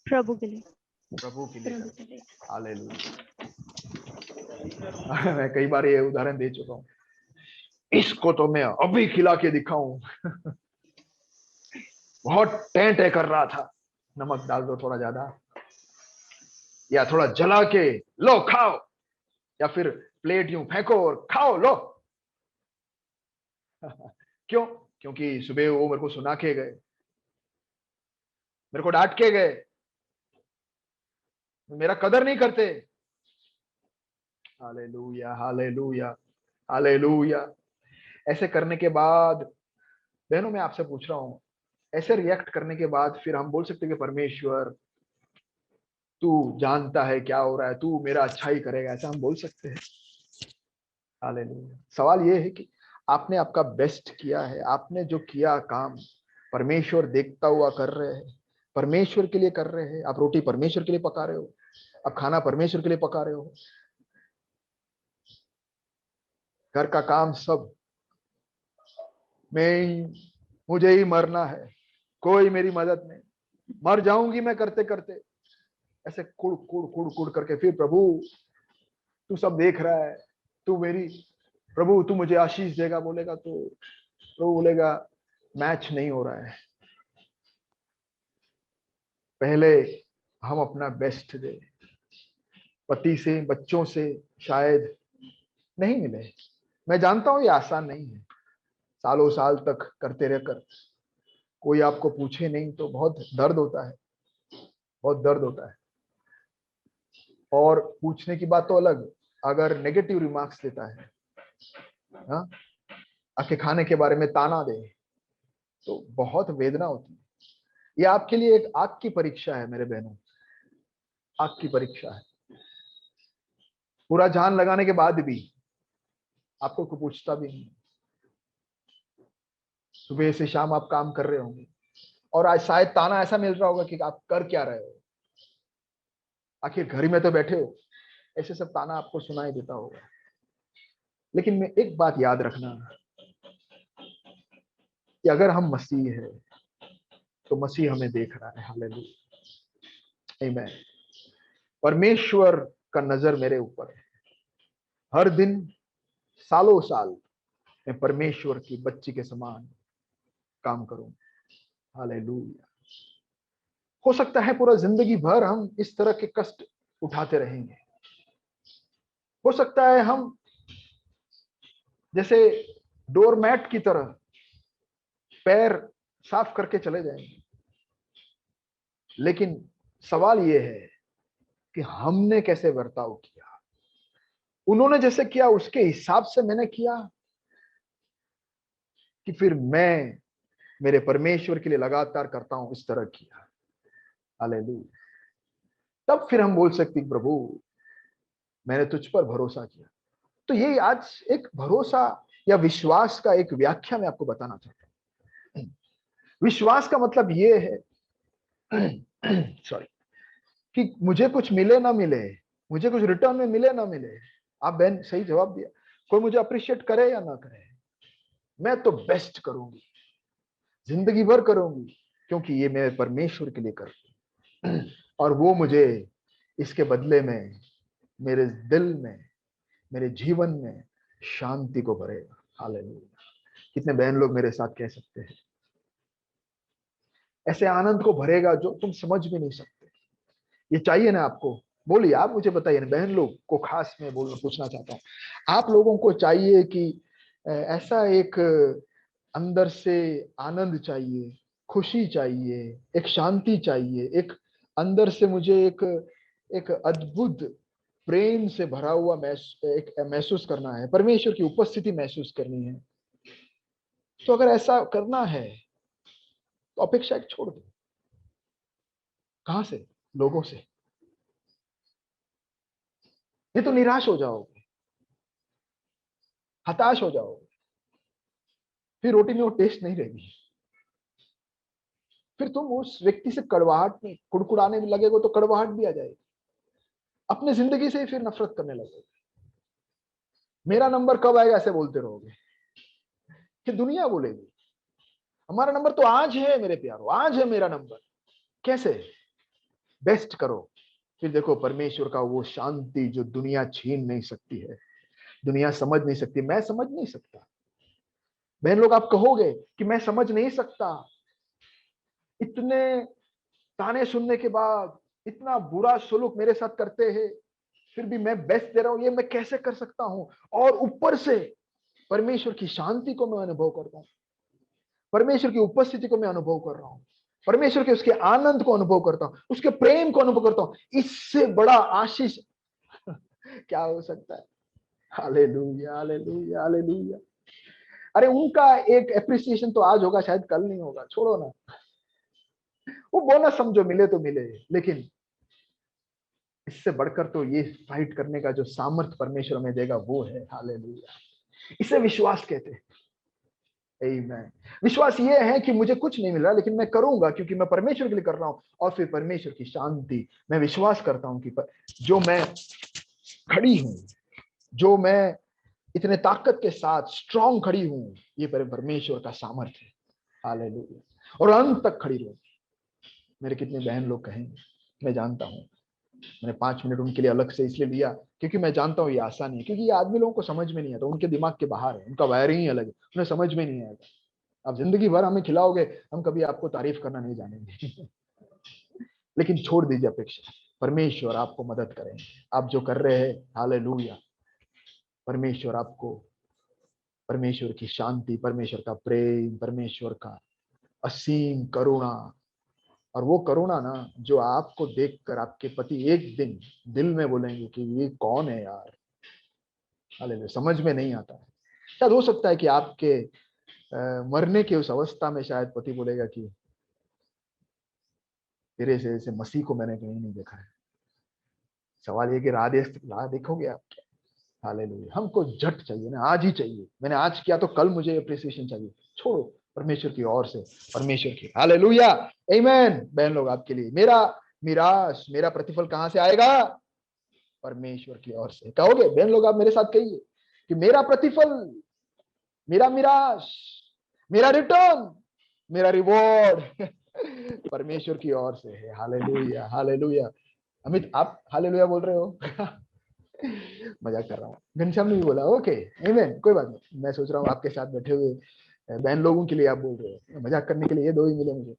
प्रभु के लिए। प्रभु के लिए। हालेलुया। मैं कई बार ये उदाहरण दे चुका हूं, इसको तो मैं अभी खिला के दिखाऊं। बहुत टें कर रहा था, नमक डाल दो थोड़ा ज्यादा, या थोड़ा जला के लो खाओ, या फिर प्लेट यूं फेंको और खाओ लो। क्यों? क्योंकि सुबह वो मेरे को सुना के गए, मेरे को डांट के गए, मेरा कदर नहीं करते। Hallelujah, hallelujah, hallelujah. ऐसे करने के बाद बहनों, मैं आपसे पूछ रहा हूं, ऐसे रिएक्ट करने के बाद फिर हम बोल सकते हैं कि परमेश्वर तू जानता है क्या हो रहा है, तू मेरा अच्छा ही करेगा, ऐसा हम बोल सकते हैं? हालेलुया। सवाल ये है कि आपने आपका बेस्ट किया है, आपने जो किया काम परमेश्वर देखता हुआ कर रहे हैं, परमेश्वर के लिए कर रहे हैं। आप रोटी परमेश्वर के लिए पका रहे हो, आप खाना परमेश्वर के लिए पका रहे हो। घर का काम सब मुझे ही मरना है, कोई मेरी मदद नहीं, मर जाऊंगी मैं करते करते। ऐसे कुड़ कुड़ कुड़ कुड़ करके फिर प्रभु तू सब देख रहा है, तू मेरी प्रभु तू मुझे आशीष देगा बोलेगा तो प्रभु बोलेगा मैच नहीं हो रहा है, पहले हम अपना बेस्ट दे। पति से बच्चों से शायद नहीं मिले, मैं जानता हूं ये आसान नहीं है, सालों साल तक करते रहकर कोई आपको पूछे नहीं तो बहुत दर्द होता है, बहुत दर्द होता है। और पूछने की बात तो अलग, अगर नेगेटिव रिमार्क्स देता है, हाँ, आके खाने के बारे में ताना दे तो बहुत वेदना होती है। ये आपके लिए एक आग की परीक्षा है मेरे बहनों, आग की परीक्षा है। पूरा जान लगाने के बाद भी आपको कोई पूछता भी नहीं। सुबह से शाम आप काम कर रहे होंगे और आज शायद ताना ऐसा मिल रहा होगा कि आप कर क्या रहे हो, आखिर घर में तो बैठे हो, ऐसे सब ताना आपको सुनाई देता होगा। लेकिन मैं एक बात याद रखना कि अगर हम मसीह है तो मसीह हमें देख रहा है। हालेलुया, आमीन। परमेश्वर का नजर मेरे ऊपर है, हर दिन सालों साल मैं परमेश्वर की बच्ची के समान काम करूं। हालेलुया। हो सकता है पूरा जिंदगी भर हम इस तरह के कष्ट उठाते रहेंगे, हो सकता है हम जैसे डोरमैट की तरह पैर साफ करके चले जाएंगे, लेकिन सवाल यह है कि हमने कैसे बर्ताव किया। उन्होंने जैसे किया उसके हिसाब से मैंने किया कि फिर मैं मेरे परमेश्वर के लिए लगातार करता हूं इस तरह किया। हालेलुया। तब फिर हम बोल सकते हैं प्रभु मैंने तुझ पर भरोसा किया। तो ये आज एक भरोसा या विश्वास का एक व्याख्या मैं आपको बताना चाहता हूं। विश्वास का मतलब ये है सॉरी कि मुझे कुछ मिले ना मिले, मुझे कुछ रिटर्न में मिले ना मिले, आप बहन सही जवाब दिया, कोई मुझे अप्रिशिएट करे या ना करे, मैं तो बेस्ट करूंगी, जिंदगी भर करूंगी, क्योंकि ये मैं परमेश्वर के लिए करती हूं और वो मुझे इसके बदले में मेरे दिल में, मेरे जीवन में शांति को भरेगा। हालेलुया। कितने बहन लोग मेरे साथ कह सकते हैं ऐसे आनंद को भरेगा जो तुम समझ भी नहीं सकते। ये चाहिए ना आपको? बोलिए, आप मुझे बताइए ना, बहन लोग को खास मैं पूछना चाहता हूँ, आप लोगों को चाहिए कि ऐसा एक अंदर से आनंद चाहिए, खुशी चाहिए, एक शांति चाहिए, एक अंदर से मुझे एक अद्भुत प्रेम से भरा हुआ एक महसूस करना है, परमेश्वर की उपस्थिति महसूस करनी है। तो अगर ऐसा करना है तो अपेक्षा एक छोड़ दो। कहां से? लोगों से। नहीं तो निराश हो जाओगे, हताश हो जाओगे, फिर रोटी में वो टेस्ट नहीं रहेगी, फिर तुम उस व्यक्ति से कड़वाहट में कुड़कुड़ाने में लगेगो तो कड़वाहट भी आ जाएगी, अपने जिंदगी से ही फिर नफरत करने लगोगे। मेरा नंबर कब आएगा ऐसे बोलते रहोगे, फिर दुनिया बोलेगी हमारा नंबर तो आज है मेरे प्यारो, आज है मेरा नंबर। कैसे? बेस्ट करो, फिर देखो परमेश्वर का वो शांति जो दुनिया छीन नहीं सकती है, दुनिया समझ नहीं सकती, मैं समझ नहीं सकता। बहन लोग आप कहोगे कि मैं समझ नहीं सकता, इतने ताने सुनने के बाद इतना बुरा सुलूक मेरे साथ करते हैं, फिर भी मैं बेस्ट दे रहा हूं, ये मैं कैसे कर सकता हूं? और ऊपर से परमेश्वर की शांति को मैं अनुभव करता हूं, परमेश्वर की उपस्थिति को मैं अनुभव कर रहा हूं, परमेश्वर के उसके आनंद को अनुभव करता हूं, उसके प्रेम को अनुभव करता हूं। इससे बड़ा आशीष क्या हो सकता है? Hallelujah, hallelujah, hallelujah. अरे उनका एक एप्रिसिएशन तो आज होगा, शायद कल नहीं होगा, छोड़ो ना, वो बोनस समझो, मिले तो मिले, लेकिन इससे बढ़कर तो ये फाइट करने का जो सामर्थ्य परमेश्वर हमें देगा वो है। हालेलुया। इसे विश्वास कहते हैं। आमीन। विश्वास ये है कि मुझे कुछ नहीं मिल रहा लेकिन मैं करूंगा क्योंकि मैं परमेश्वर के लिए कर रहा हूं, और फिर परमेश्वर की शांति, मैं विश्वास करता हूं कि जो मैं खड़ी हूं, जो मैं इतने ताकत के साथ स्ट्रांग खड़ी हूं, ये परमेश्वर का सामर्थ्य है। हालेलुया। और अंत तक खड़ी रहूं। मेरे कितने बहन लोग कहेंगे, मैं जानता हूं, मैंने 5 मिनट उनके लिए अलग से इसलिए लिया क्योंकि मैं जानता हूं ये आसान नहीं है, क्योंकि ये आदमी लोगों को समझ में नहीं आता, उनके दिमाग के बाहर है, उनका वायरिंग ही अलग है, उन्हें समझ में नहीं आएगा। आप जिंदगी भर हमें खिलाओगे, हम कभी आपको तारीफ करना नहीं जानेंगे। लेकिन छोड़ दीजिए अपेक्षा, परमेश्वर आपको मदद करेंगे। आप जो कर रहे हैं, हालेलुया, परमेश्वर आपको, परमेश्वर की शांति, परमेश्वर का प्रेम, परमेश्वर का असीम करुणा, और वो करुणा ना जो आपको देखकर आपके पति एक दिन दिल में बोलेंगे कि ये कौन है यार, हालेलुया, समझ में नहीं आता है। शायद हो सकता है कि आपके मरने की उस अवस्था में शायद पति बोलेगा कि तेरे से ऐसे मसीह को मैंने कहीं नहीं देखा है। सवाल ये कि राह देखोगे आप? हालेलुया। हमको झट चाहिए ना, आज ही चाहिए। मैंने आज किया तो कल मुझे अप्रिसिएशन चाहिए। छोड़ो, परमेश्वर की ओर से, परमेश्वर की। हालेलुया, आमीन। बहन लोग, आपके लिए मेरा मिरास, मेरा प्रतिफल कहां से आएगा? परमेश्वर की ओर से। कहोगे बहन लोग, आप मेरे साथ कहिए कि मेरा प्रतिफल, मेरा मिरास, मेरा रिटर्न, मेरा रिवॉर्ड परमेश्वर की ओर से है। Hallelujah, hallelujah. अमित, आप हालेलुया बोल रहे हो? मजाक कर रहा हूँ। घनश्याम ने भी बोला ओके, आमीन, कोई बात नहीं। मैं सोच रहा हूँ आपके साथ बैठे हुए बहन लोगों के लिए आप बोल रहे हो, मजाक करने के लिए ये दो ही मिले मुझे।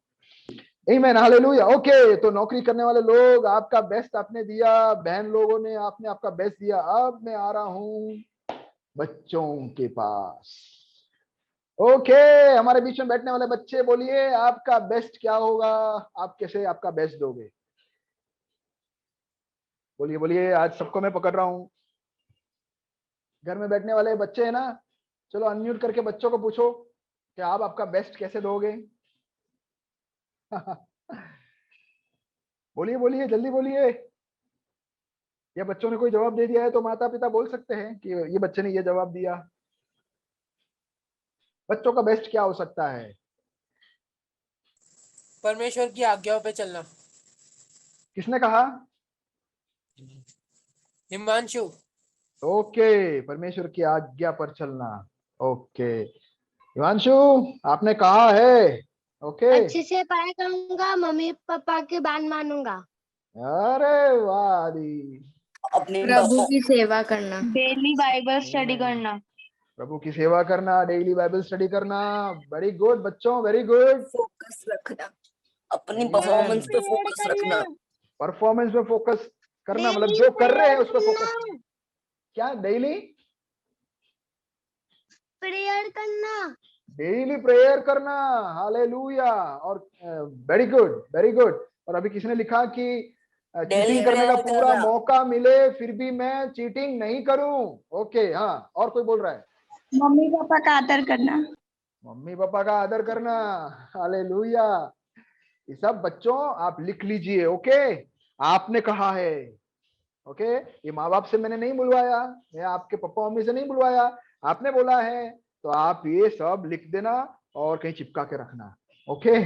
आमीन, हालेलुया। ओके, तो नौकरी करने वाले लोग, आपका बेस्ट आपने दिया, बहन लोगों ने आपने आपका बेस्ट दिया। अब मैं आ रहा हूँ बच्चों के पास। ओके, हमारे बीच में बैठने वाले बच्चे, बोलिए आपका बेस्ट क्या होगा? आप कैसे आपका बेस्ट दोगे? बोलिए बोलिए, आज सबको मैं पकड़ रहा हूँ। घर में बैठने वाले बच्चे हैं ना, चलो अनम्यूट करके बच्चों को पूछो कि आप आपका बेस्ट कैसे दोगे? बोलिए बोलिए, जल्दी बोलिए। या बच्चों ने कोई जवाब दे दिया है तो माता पिता बोल सकते हैं कि ये बच्चे ने ये जवाब दिया। बच्चों का बेस्ट क्या हो सकता है? परमेश्वर की आज्ञाओं पे चलना। किसने कहा? हिमांशु। ओके, परमेश्वर की आज्ञा पर चलना। ओके हिमांशु, आपने कहा है। ओके, अच्छे से पढ़ाई करूंगा, मम्मी पापा की बात मानूंगा, अरे वाह दी। प्रभु की सेवा करना, डेली बाइबल स्टडी करना, प्रभु की सेवा करना, डेली बाइबल स्टडी करना। वेरी गुड बच्चों, वेरी गुड। फोकस रखना, अपनी परफॉर्मेंस पे फोकस रखना। परफॉर्मेंस पे फोकस करना, मतलब Daily जो कर रहे हैं prayer उस पर फोकस। करना, क्या? डेली प्रेयर करना, डेली प्रेयर करना। हालेलुया। और वेरी गुड, वेरी गुड। और अभी किसने लिखा कि चीटिंग करने का पूरा मौका मिले फिर भी मैं चीटिंग नहीं करूं? ओके, हाँ, और कोई बोल रहा है? मम्मी पापा का आदर करना। मम्मी पापा का आदर करना। हालेलुया। ये सब बच्चों आप लिख लीजिए। ओके, आपने कहा है। ओके, ये माँ बाप से मैंने नहीं बुलवाया, मैं आपके पापा मम्मी से नहीं बुलवाया, आपने बोला है, तो आप ये सब लिख देना और कहीं चिपका के रखना। ओके,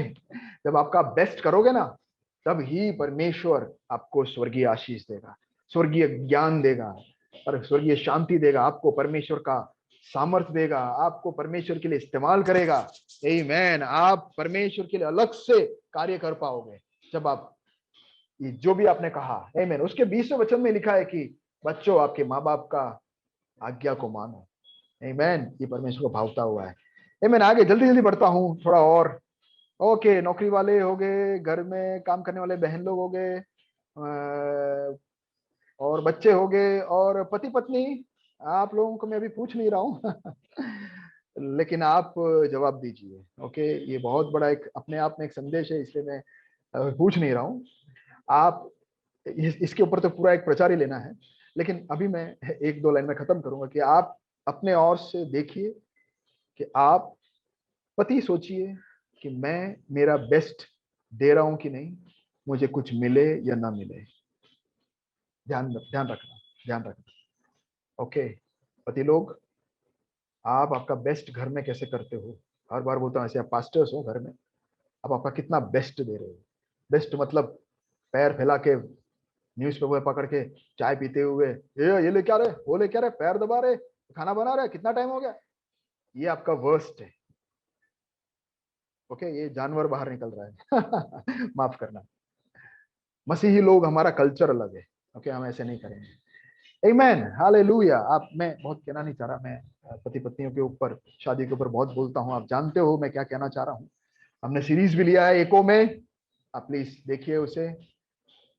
जब आपका बेस्ट करोगे ना, तब ही परमेश्वर आपको स्वर्गीय आशीष देगा, स्वर्गीय ज्ञान देगा और स्वर्गीय शांति देगा। आपको परमेश्वर का सामर्थ्य देगा, आपको परमेश्वर के लिए इस्तेमाल करेगा। आमीन। आप परमेश्वर के लिए अलग से कार्य कर पाओगे जब आप ये जो भी आपने कहा। आमीन। उसके 20वें वचन में लिखा है कि बच्चों आपके माँ बाप का आज्ञा को मानो। आमीन। ये परमेश्वर को भावता हुआ है। आमीन। आगे जल्दी जल्दी बढ़ता हूँ थोड़ा और। ओके, नौकरी वाले हो गए, घर में काम करने वाले बहन लोग हो गए, और बच्चे हो गए, और पति पत्नी। आप लोगों को मैं अभी पूछ नहीं रहा हूँ लेकिन आप जवाब दीजिए। ओके, ये बहुत बड़ा एक अपने आप में एक संदेश है, इसलिए मैं पूछ नहीं रहा हूँ। आप इसके ऊपर तो पूरा एक प्रचार ही लेना है, लेकिन अभी मैं एक दो लाइन में खत्म करूंगा कि आप अपने ओर से देखिए कि आप पति सोचिए कि मैं मेरा बेस्ट दे रहा हूं कि नहीं, मुझे कुछ मिले या ना मिले। ध्यान रखना, ध्यान रखना। ओके पति लोग, आप आपका बेस्ट घर में कैसे करते हो? हर बार बोलता हूं, ऐसे आप पास्टर्स हो घर में, आप आपका कितना बेस्ट दे रहे हो? बेस्ट मतलब पैर फैला के, न्यूज़पेपर पकड़ के, चाय पीते हुए, ये ले क्या रहे, वो ले क्या रहे, पैर दबा रहे, खाना बना रहा है, कितना टाइम हो गया, ये आपका वर्स्ट है। ओके, ये जानवर बाहर निकल रहा है। माफ करना, मसीही लोग, हमारा कल्चर अलग है। ओके, हम ऐसे नहीं करेंगे। आमेन, हालेलुया। आप, मैं बहुत कहना नहीं चाह रहा, मैं पति पत्नियों के ऊपर, शादी के ऊपर बहुत बोलता हूँ, आप जानते हो मैं क्या कहना चाह रहा हूँ। हमने सीरीज भी लिया है एको में, आप प्लीज देखिए उसे,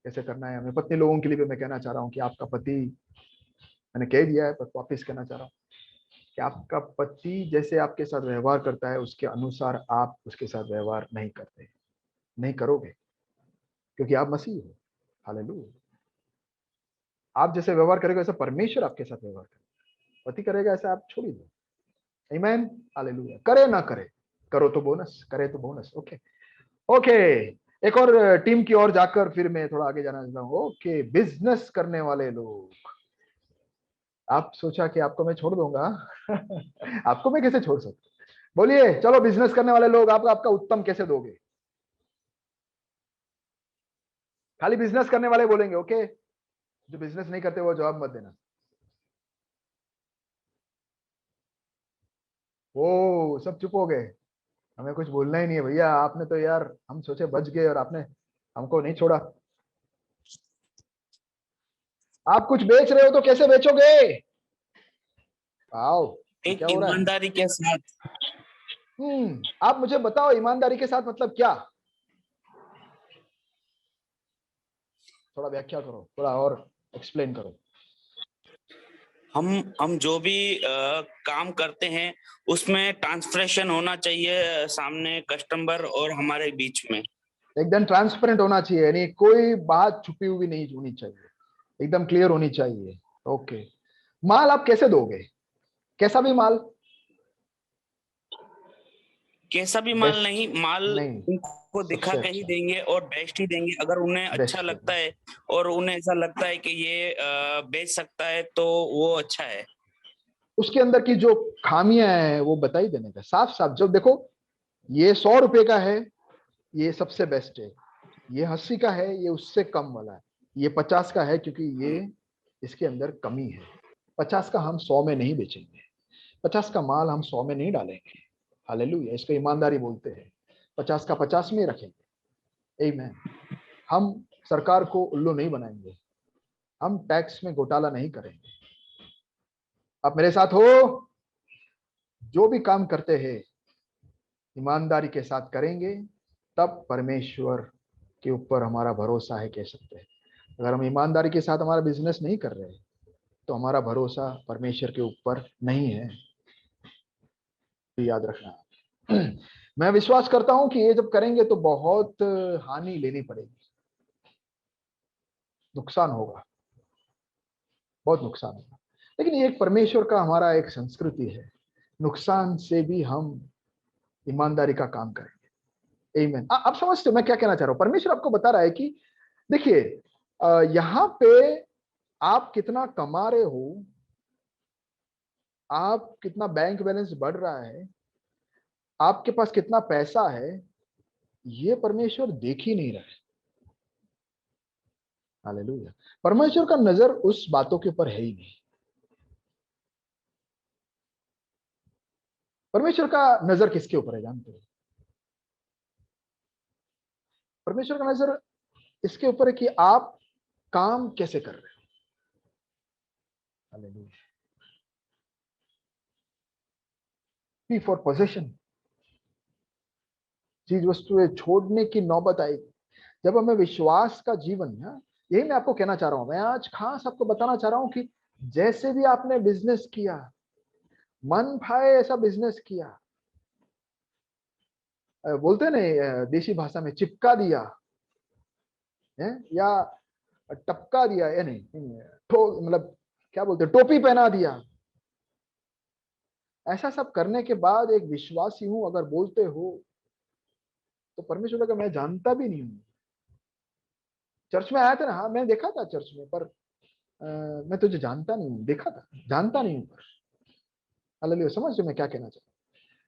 कैसे करना है हमें। पत्नी लोगों के लिए भी मैं कहना चाह रहा हूँ कि आपका पति, मैंने कह दिया है पर वापिस कहना चाह रहा हूँ कि आपका पति जैसे आपके साथ व्यवहार करता है उसके अनुसार आप उसके साथ व्यवहार नहीं करते, नहीं करोगे, क्योंकि आप मसीह हो। हालेलुया। आप जैसे व्यवहार करेगा वैसा परमेश्वर आपके साथ व्यवहार करेगा, पति करेगा ऐसा आप छोड़ दो। आमीन, हालेलुया। करे ना करे, करो तो बोनस, करे तो बोनस। ओके ओके, एक और टीम की ओर जाकर फिर मैं थोड़ा आगे जाना चाहता हूँ। ओके, बिजनेस करने वाले लोग, आप सोचा कि आपको मैं छोड़ दूंगा। आपको मैं कैसे छोड़ सकता, बोलिए। चलो, बिजनेस करने वाले लोग, आप आपका उत्तम कैसे दोगे? खाली बिजनेस करने वाले बोलेंगे, ओके। जो बिजनेस नहीं करते वो जवाब मत देना। ओ, सब चुप हो गए, हमें कुछ बोलना ही नहीं है भैया। आपने तो यार, हम सोचे बच गए और आपने हमको नहीं छोड़ा। आप कुछ बेच रहे हो तो कैसे बेचोगे? आओ, ये एक क्या हो रहा है? ईमानदारी के साथ। आप मुझे बताओ, ईमानदारी के साथ मतलब क्या? थोड़ा व्याख्या करो, थोड़ा और एक्सप्लेन करो। हम जो भी काम करते हैं उसमें ट्रांसपरेशन होना चाहिए सामने कस्टमर और हमारे बीच में। एकदम ट्रांसपेरेंट होना चाहिए, यानी कोई बात छुपी हुई नहीं होनी चाहिए, एकदम क्लियर होनी चाहिए। ओके, माल आप कैसे दोगे? कैसा भी माल? कैसा भी माल बेस्ट नहीं, माल नहीं, उनको दिखा सबसे के ही अच्छा, देंगे और बेस्ट ही देंगे। अगर उन्हें अच्छा बेस्ट लगता है और उन्हें ऐसा लगता है कि ये बेच सकता है तो वो अच्छा है। उसके अंदर की जो खामियां हैं वो बता ही देने का, साफ साफ। जब देखो, ये 100 रुपए का है, ये सबसे बेस्ट है। ये 80 का है, ये उससे कम वाला है। ये 50 का है क्योंकि ये इसके अंदर कमी है। 50 का हम 100 में नहीं बेचेंगे, 50 का माल हम 100 में नहीं डालेंगे। हालेलुया, इसको ईमानदारी बोलते हैं। 50 का 50 में रखेंगे। आमीन। हम सरकार को उल्लू नहीं बनाएंगे, हम टैक्स में घोटाला नहीं करेंगे। आप मेरे साथ हो? जो भी काम करते हैं ईमानदारी के साथ करेंगे, तब परमेश्वर के ऊपर हमारा भरोसा है, कह सकते हैं। अगर हम ईमानदारी के साथ हमारा बिजनेस नहीं कर रहे तो हमारा भरोसा परमेश्वर के ऊपर नहीं है, याद रखना। मैं विश्वास करता हूं कि ये जब करेंगे तो बहुत हानि लेनी पड़ेगी, नुकसान होगा, बहुत नुकसान होगा। लेकिन ये एक परमेश्वर का हमारा एक संस्कृति है, नुकसान से भी हम ईमानदारी का काम करेंगे। आमीन। आप समझते हो मैं क्या कहना चाह रहा हूं? परमेश्वर आपको बता रहा है कि देखिए, यहां पे आप कितना कमा रहे हो, आप कितना बैंक बैलेंस बढ़ रहा है, आपके पास कितना पैसा है, ये परमेश्वर देख ही नहीं रहा है। हालेलुया। परमेश्वर का नजर उस बातों के ऊपर है ही नहीं। परमेश्वर का नजर किसके ऊपर है जानते हो? परमेश्वर का नजर इसके ऊपर है कि आप काम कैसे कर रहे हो। हालेलुया। पी फॉर पोजेशन, चीज वस्तुएं छोड़ने की नौबत आएगी जब हमें विश्वास का जीवन है। यही मैं आपको कहना चाह रहा हूं, मैं आज खास आपको बताना चाह रहा हूं कि जैसे भी आपने बिजनेस किया, मन भाए ऐसा बिजनेस किया, बोलते नहीं देशी भाषा में चिपका दिया है, या टपका दिया, या नहीं, तो मतलब क्या बोलते, टोपी पहना दिया, ऐसा सब करने के बाद एक विश्वासी हूं अगर बोलते हो तो परमेश्वर का मैं जानता भी नहीं हूं। चर्च में आया था ना, हाँ मैं देखा था चर्च में, पर मैं तुझे जानता नहीं हूं, देखा था, जानता नहीं हूं। हालेलुया। समझ रहे मैं क्या कहना चाहता हूं?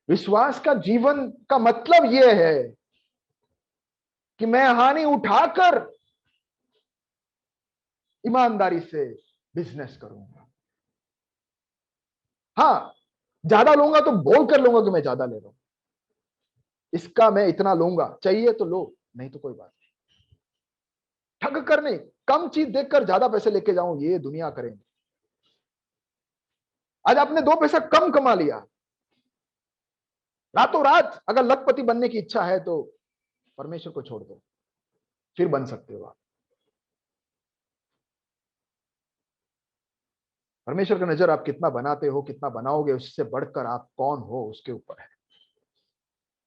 विश्वास का जीवन का मतलब यह है कि मैं हानि उठाकर ईमानदारी से बिजनेस करूंगा। हाँ, ज्यादा लूंगा तो बोल कर लूंगा कि मैं ज्यादा ले रहा हूं, इसका मैं इतना लूंगा, चाहिए तो लो, नहीं तो कोई बात नहीं। ठग कर नहीं, कम चीज देखकर ज्यादा पैसे लेके जाऊं, ये दुनिया करेंगे। आज आपने 2 पैसा कम कमा लिया, रातों रात अगर लखपति बनने की इच्छा है तो परमेश्वर को छोड़ दो, फिर बन सकते हो आप। परमेश्वर का नजर आप कितना बनाते हो, कितना बनाओगे, उससे बढ़कर आप कौन हो उसके ऊपर है।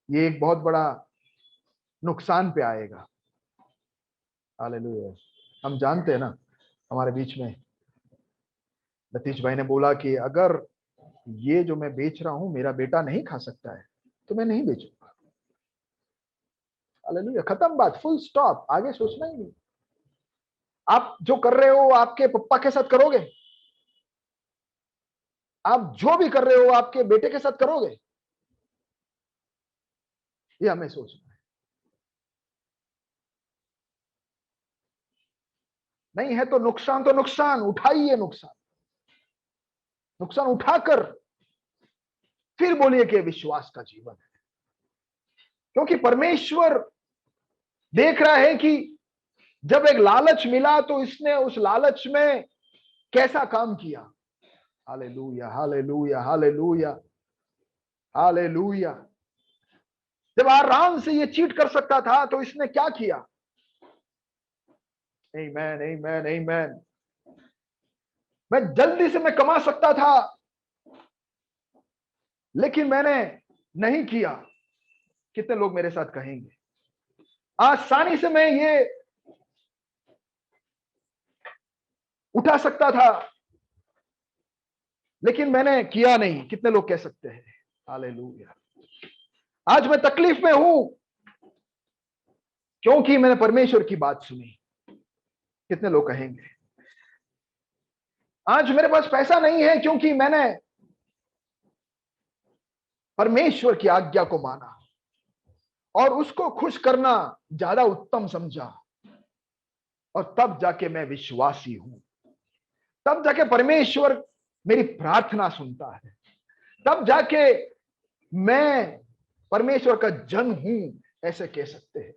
ये एक बहुत बड़ा नुकसान पे आएगा। हालेलुया। हम जानते हैं ना, हमारे बीच में लतीश भाई ने बोला कि अगर ये जो मैं बेच रहा हूं मेरा बेटा नहीं खा सकता है तो मैं नहीं बेचूंगा। हालेलुया, खत्म बात, फुल स्टॉप, आगे सोचना ही नहीं। आप जो कर रहे हो आपके पप्पा के साथ करोगे, आप जो भी कर रहे हो आपके बेटे के साथ करोगे, ये हमें सोचना है। नहीं है तो नुकसान उठाइए, नुकसान उठाकर फिर बोलिए कि विश्वास का जीवन है। क्योंकि परमेश्वर देख रहा है कि जब एक लालच मिला तो इसने उस लालच में कैसा काम किया। Hallelujah, hallelujah, hallelujah, hallelujah. जब आराम से ये चीट कर सकता था तो इसने क्या किया। आमेन, आमेन, आमेन। मैं जल्दी से मैं कमा सकता था लेकिन मैंने नहीं किया। कितने लोग मेरे साथ कहेंगे, आसानी से मैं ये उठा सकता था लेकिन मैंने किया नहीं। कितने लोग कह सकते हैं हालेलुया। आज मैं तकलीफ में हूं क्योंकि मैंने परमेश्वर की बात सुनी। कितने लोग कहेंगे आज मेरे पास पैसा नहीं है क्योंकि मैंने परमेश्वर की आज्ञा को माना और उसको खुश करना ज्यादा उत्तम समझा, और तब जाके मैं विश्वासी हूं, तब जाके परमेश्वर मेरी प्रार्थना सुनता है, तब जाके मैं परमेश्वर का जन हूं, ऐसे कह सकते हैं।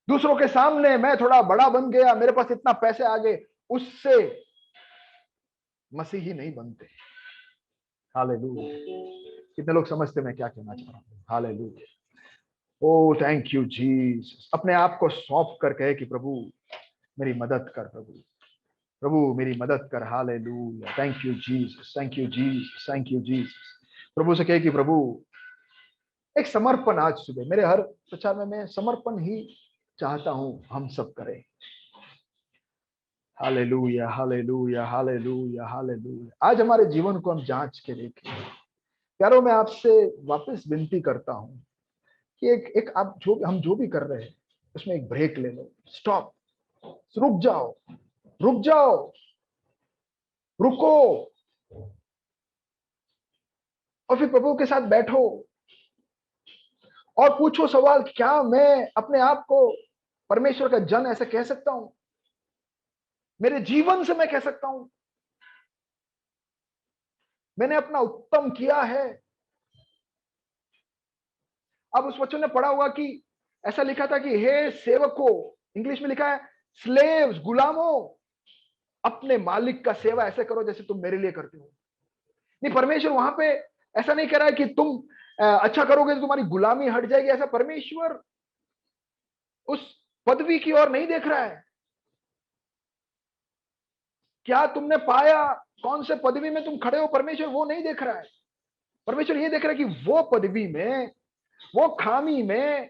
दूसरों के सामने मैं थोड़ा बड़ा बन गया, मेरे पास इतना पैसे आ गए, उससे मसीही नहीं बनते। हालेलुया। कितने लोग समझते मैं क्या कहना चाह रहा हूं। Hallelujah. Oh thank you Jesus. अपने आप को सौंप कर कहे कि प्रभु मेरी मदद कर, प्रभु मेरी मदद कर। Hallelujah, thank you Jesus, thank you Jesus, thank you Jesus. प्रभु से कहे कि प्रभु एक समर्पण आज सुबह मेरे हर प्रचार में मैं समर्पण ही चाहता हूं हम सब करें। Hallelujah, hallelujah, hallelujah, hallelujah. आज हमारे जीवन को हम जांच के देखें। प्यारों, मैं आपसे वापस विनती करता हूं कि एक आप हम जो भी कर रहे हैं उसमें एक ब्रेक ले लो, स्टॉप, रुक जाओ, रुक जाओ, रुको, और फिर प्रभु के साथ बैठो और पूछो सवाल, क्या मैं अपने आप को परमेश्वर का जन ऐसे कह सकता हूं? मेरे जीवन से मैं कह सकता हूं मैंने अपना उत्तम किया है? अब उस वचन में पढ़ा हुआ कि ऐसा लिखा था कि हे सेवकों, इंग्लिश में लिखा है स्लेव्स, गुलामों, अपने मालिक का सेवा ऐसे करो जैसे तुम मेरे लिए करते हो। नहीं, परमेश्वर वहां पे ऐसा नहीं कह रहा है कि तुम अच्छा करोगे तो तुम्हारी गुलामी हट जाएगी। ऐसा परमेश्वर उस पदवी की ओर नहीं देख रहा है। क्या तुमने पाया, कौन से पदवी में तुम खड़े हो, परमेश्वर वो नहीं देख रहा है। परमेश्वर ये देख रहा है कि वो पदवी में, वो खामी में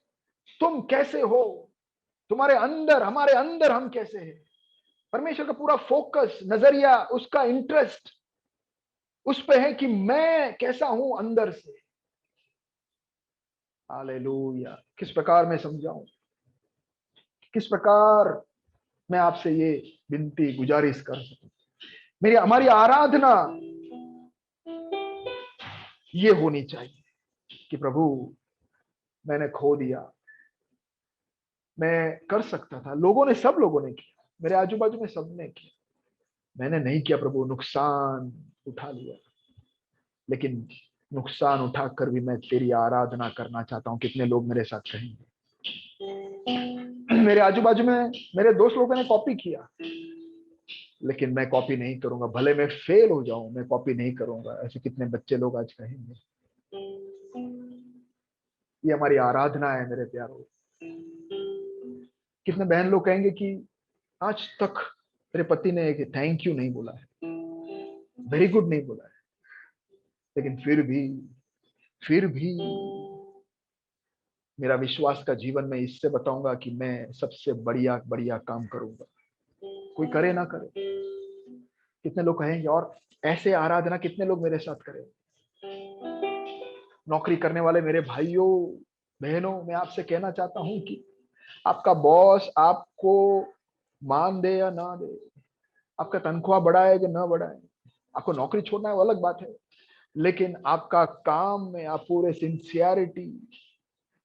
तुम कैसे हो, तुम्हारे अंदर, हमारे अंदर हम कैसे हैं। परमेश्वर का पूरा फोकस, नजरिया, उसका इंटरेस्ट उस पे है कि मैं कैसा हूं अंदर से। हालेलुया। किस प्रकार मैं समझाऊं, किस प्रकार मैं आपसे ये विनती गुजारिश कर सकूं। मेरी हमारी आराधना ये होनी चाहिए कि प्रभु मैंने खो दिया, मैं कर सकता था, लोगों ने, सब लोगों ने किया, मेरे आजू बाजू में सबने किया, मैंने नहीं किया प्रभु, नुकसान उठा लिया। लेकिन नुकसान उठाकर भी मैं तेरी आराधना करना चाहता हूँ। कितने लोग मेरे साथ कहेंगे? मेरे आजू बाजू में मेरे दोस्त लोगों ने कॉपी किया, लेकिन मैं कॉपी नहीं करूंगा। भले मैं फेल हो जाऊं, मैं कॉपी नहीं करूंगा। ऐसे कितने बच्चे लोग आज कहेंगे? ये हमारी आराधना है मेरे प्यारों। कितने बहन लोग कहेंगे कि आज तक मेरे पति ने एक थैंक यू नहीं बोला है, वेरी गुड नहीं बोला है, लेकिन फिर भी मेरा विश्वास का जीवन में इससे बताऊंगा कि मैं सबसे बढ़िया बढ़िया काम करूंगा, कोई करे ना करे। कितने लोग कहेंगे? और ऐसे आराधना कितने लोग मेरे साथ करें? नौकरी करने वाले मेरे भाइयों बहनों, मैं आपसे कहना चाहता हूं कि आपका बॉस आपको मान दे या ना दे, आपका तनख्वाह बढ़ाए कि ना बढ़ाए, आपको नौकरी छोड़ना है वो अलग बात है, लेकिन आपका काम में आप पूरे सिंसियरिटी,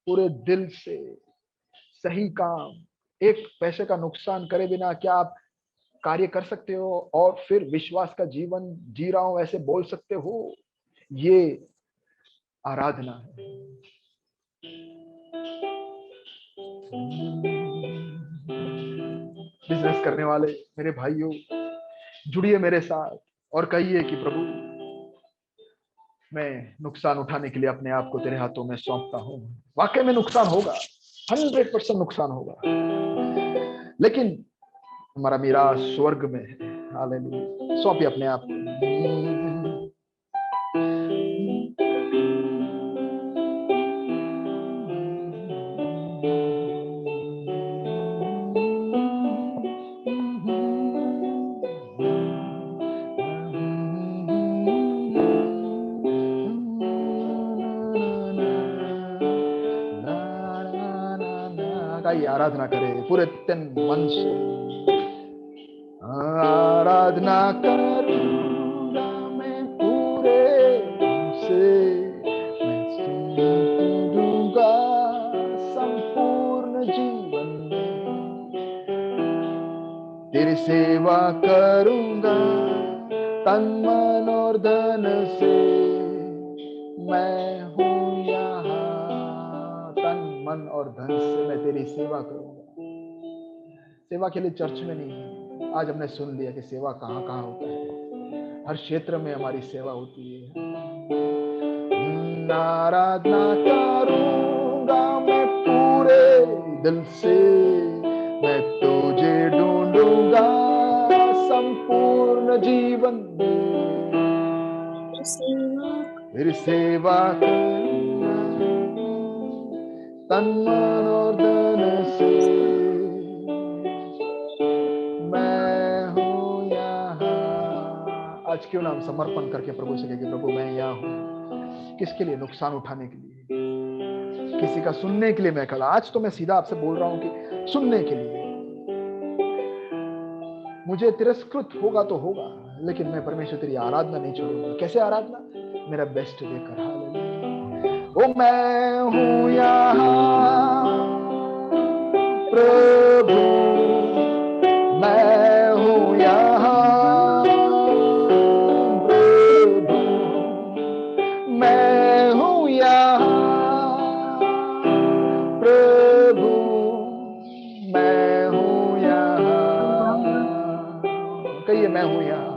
पूरे दिल से सही काम, एक पैसे का नुकसान करे बिना क्या आप कार्य कर सकते हो और फिर विश्वास का जीवन जी रहा हूं ऐसे बोल सकते हो? ये आराधना है। बिजनेस करने वाले मेरे भाइयों, जुड़िए मेरे साथ और कहिए कि प्रभु, मैं नुकसान उठाने के लिए अपने आप को तेरे हाथों में सौंपता हूँ। वाकई में नुकसान होगा, 100% नुकसान होगा, लेकिन हमारा मीरा स्वर्ग में है। हालेलुया। सौंपिए अपने आप को। आराधना करें पूरे तन मन से। आराधना करूंगा मैं पूरे मन से, मैं स्तुति दूंगा संपूर्ण जीवन में, तेरी सेवा करूंगा तन मन और धन से। मैं हूँ यहाँ तन मन और धन से मैं तेरी सेवा करूंगा। सेवा के लिए चर्च में नहीं, आज हमने सुन लिया कि सेवा कहाँ कहाँ होता है। हर क्षेत्र में हमारी सेवा होती है। आराधना करूंगा मैं पूरे दिल से, मैं तुझे ढूंढूंगा संपूर्ण जीवन में, मेरी सेवा करूंगा तन मन और धन से। मैं हूँ यहाँ। आज क्यों ना हम समर्पण करके प्रभु से कहेंगे, प्रभु मैं यहाँ हूँ। किसके लिए? नुकसान उठाने के लिए, किसी का सुनने के लिए मैं खड़ा। आज तो मैं सीधा आपसे बोल रहा हूँ कि सुनने के लिए। मुझे तिरस्कृत होगा तो होगा, लेकिन मैं परमेश्वर तेरी आराधना नहीं छोड़ूंगा। कैसे आराधना? मेरा बेस्ट देकर। हालेलुया। ओ मैं हूँ यहाँ प्रभु, मैं हूँ यहाँ प्रभु, मैं हूँ यहाँ प्रभु, मैं हूँ यहाँ। कहिए मैं हूँ यहाँ,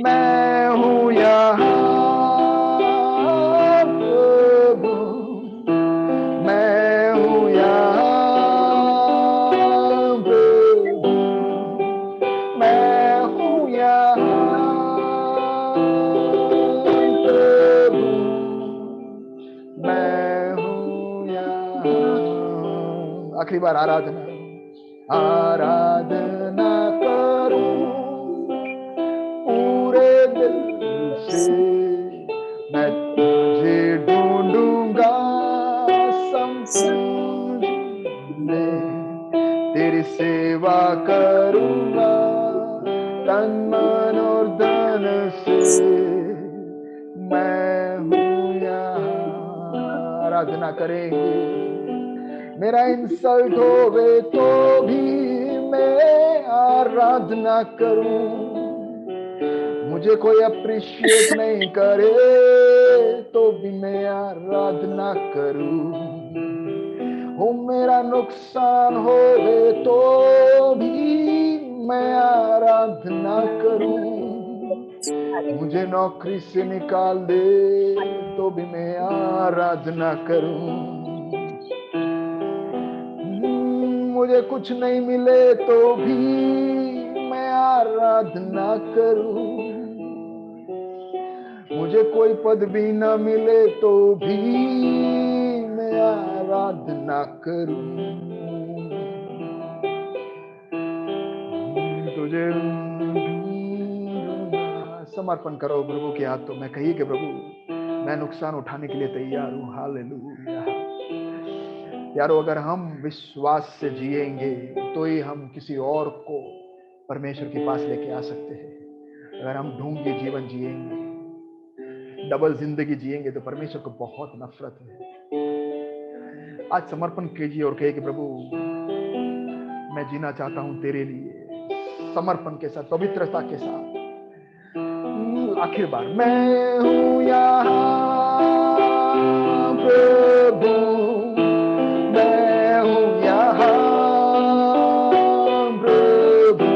मैं हूँ यहाँ प्रभु, मैं हूँ यहाँ प्रभु, मैं हूँ यहाँ प्रभु, मैं हूँ यहाँ। आखिरी बार आराधना, आराधना करूं पूरे दिल से, मैं तुझे ढूंढूंगा संपूर्ण में, तेरी सेवा करूंगा तन मन और धन से। मैं हूँ यहाँ। आराधना करेंगे। मेरा इंसल्ट होवे तो भी मैं आराधना करूं, मुझे कोई अप्रिशिएट नहीं करे तो भी मैं आराधना करूं, हो मेरा नुकसान होवे तो भी मैं आराधना करूं, मुझे नौकरी से निकाल दे तो भी मैं आराधना करूं, मुझे कुछ नहीं मिले तो भी मैं आराधना करूं, मुझे कोई पद भी न मिले तो भी मैं आराधना करूं, तुझे समर्पण करो प्रभु के हाथों में, कहिए कि प्रभु मैं नुकसान उठाने के लिए तैयार हूं। हालेलुया। यारो अगर हम विश्वास से जिएंगे तो ही हम किसी और को परमेश्वर के पास लेके आ सकते हैं। अगर हम ढूंढ के जीवन जिएंगे, डबल जिंदगी जिएंगे तो परमेश्वर को बहुत नफरत है। आज समर्पण कीजिए और कहिए कि प्रभु मैं जीना चाहता हूं तेरे लिए, समर्पण के साथ, पवित्रता के साथ। आखिर बार मैं हूं यहाँ प्रभु, मैं हूं यहाँ प्रभु,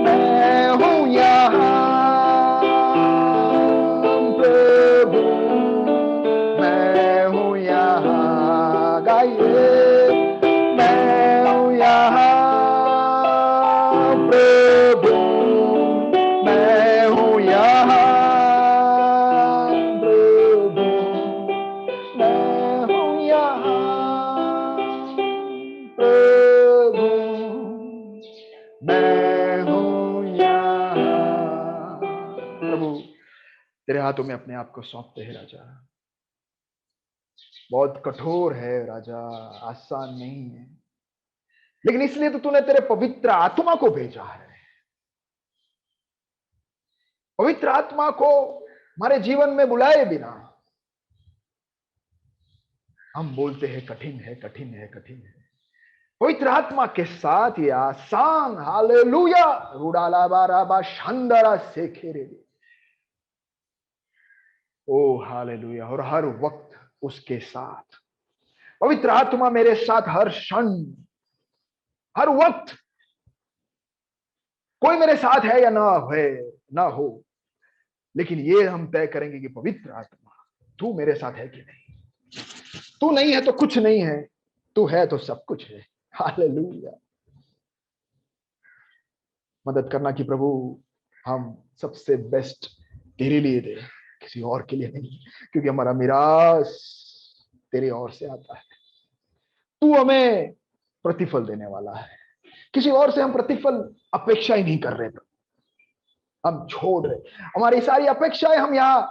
मैं हूं यहाँ प्रभु, मैं हूं यहाँ, गाइए मैं हूं यहाँ प्रभु, मैं हूं यहाँ प्रभु, मैं हूं यहाँ प्रभु, मैं हूं यहाँ। प्रभु तेरे हाथों में अपने आप को सौंपते हैं राजा। बहुत कठोर है राजा, आसान नहीं है, लेकिन इसलिए तो तूने तेरे पवित्र आत्मा को भेजा है। पवित्र आत्मा को हमारे जीवन में बुलाए बिना हम बोलते हैं कठिन है, कठिन है, कठिन है। पवित्र आत्मा के साथ ये आसान। हालेलुया। रुडाला बाराबा शानदारा सेखेरे, ओ हालेलुया। और हर वक्त उसके साथ पवित्र आत्मा मेरे साथ हर क्षण, हर वक्त। कोई मेरे साथ है या ना हो, लेकिन ये हम तय करेंगे कि पवित्र आत्मा तू मेरे साथ है कि नहीं। तू नहीं है तो कुछ नहीं है, तू है तो सब कुछ है। हालेलुया। मदद करना कि प्रभु हम सबसे बेस्ट तेरे लिए दे, किसी और के लिए नहीं, क्योंकि हमारा मिरास तेरे ओर से आता है। तू हमें प्रतिफल देने वाला है, किसी और से हम प्रतिफल अपेक्षा ही नहीं कर रहे। हम छोड़ रहे, हमारी सारी अपेक्षाएं हम यहां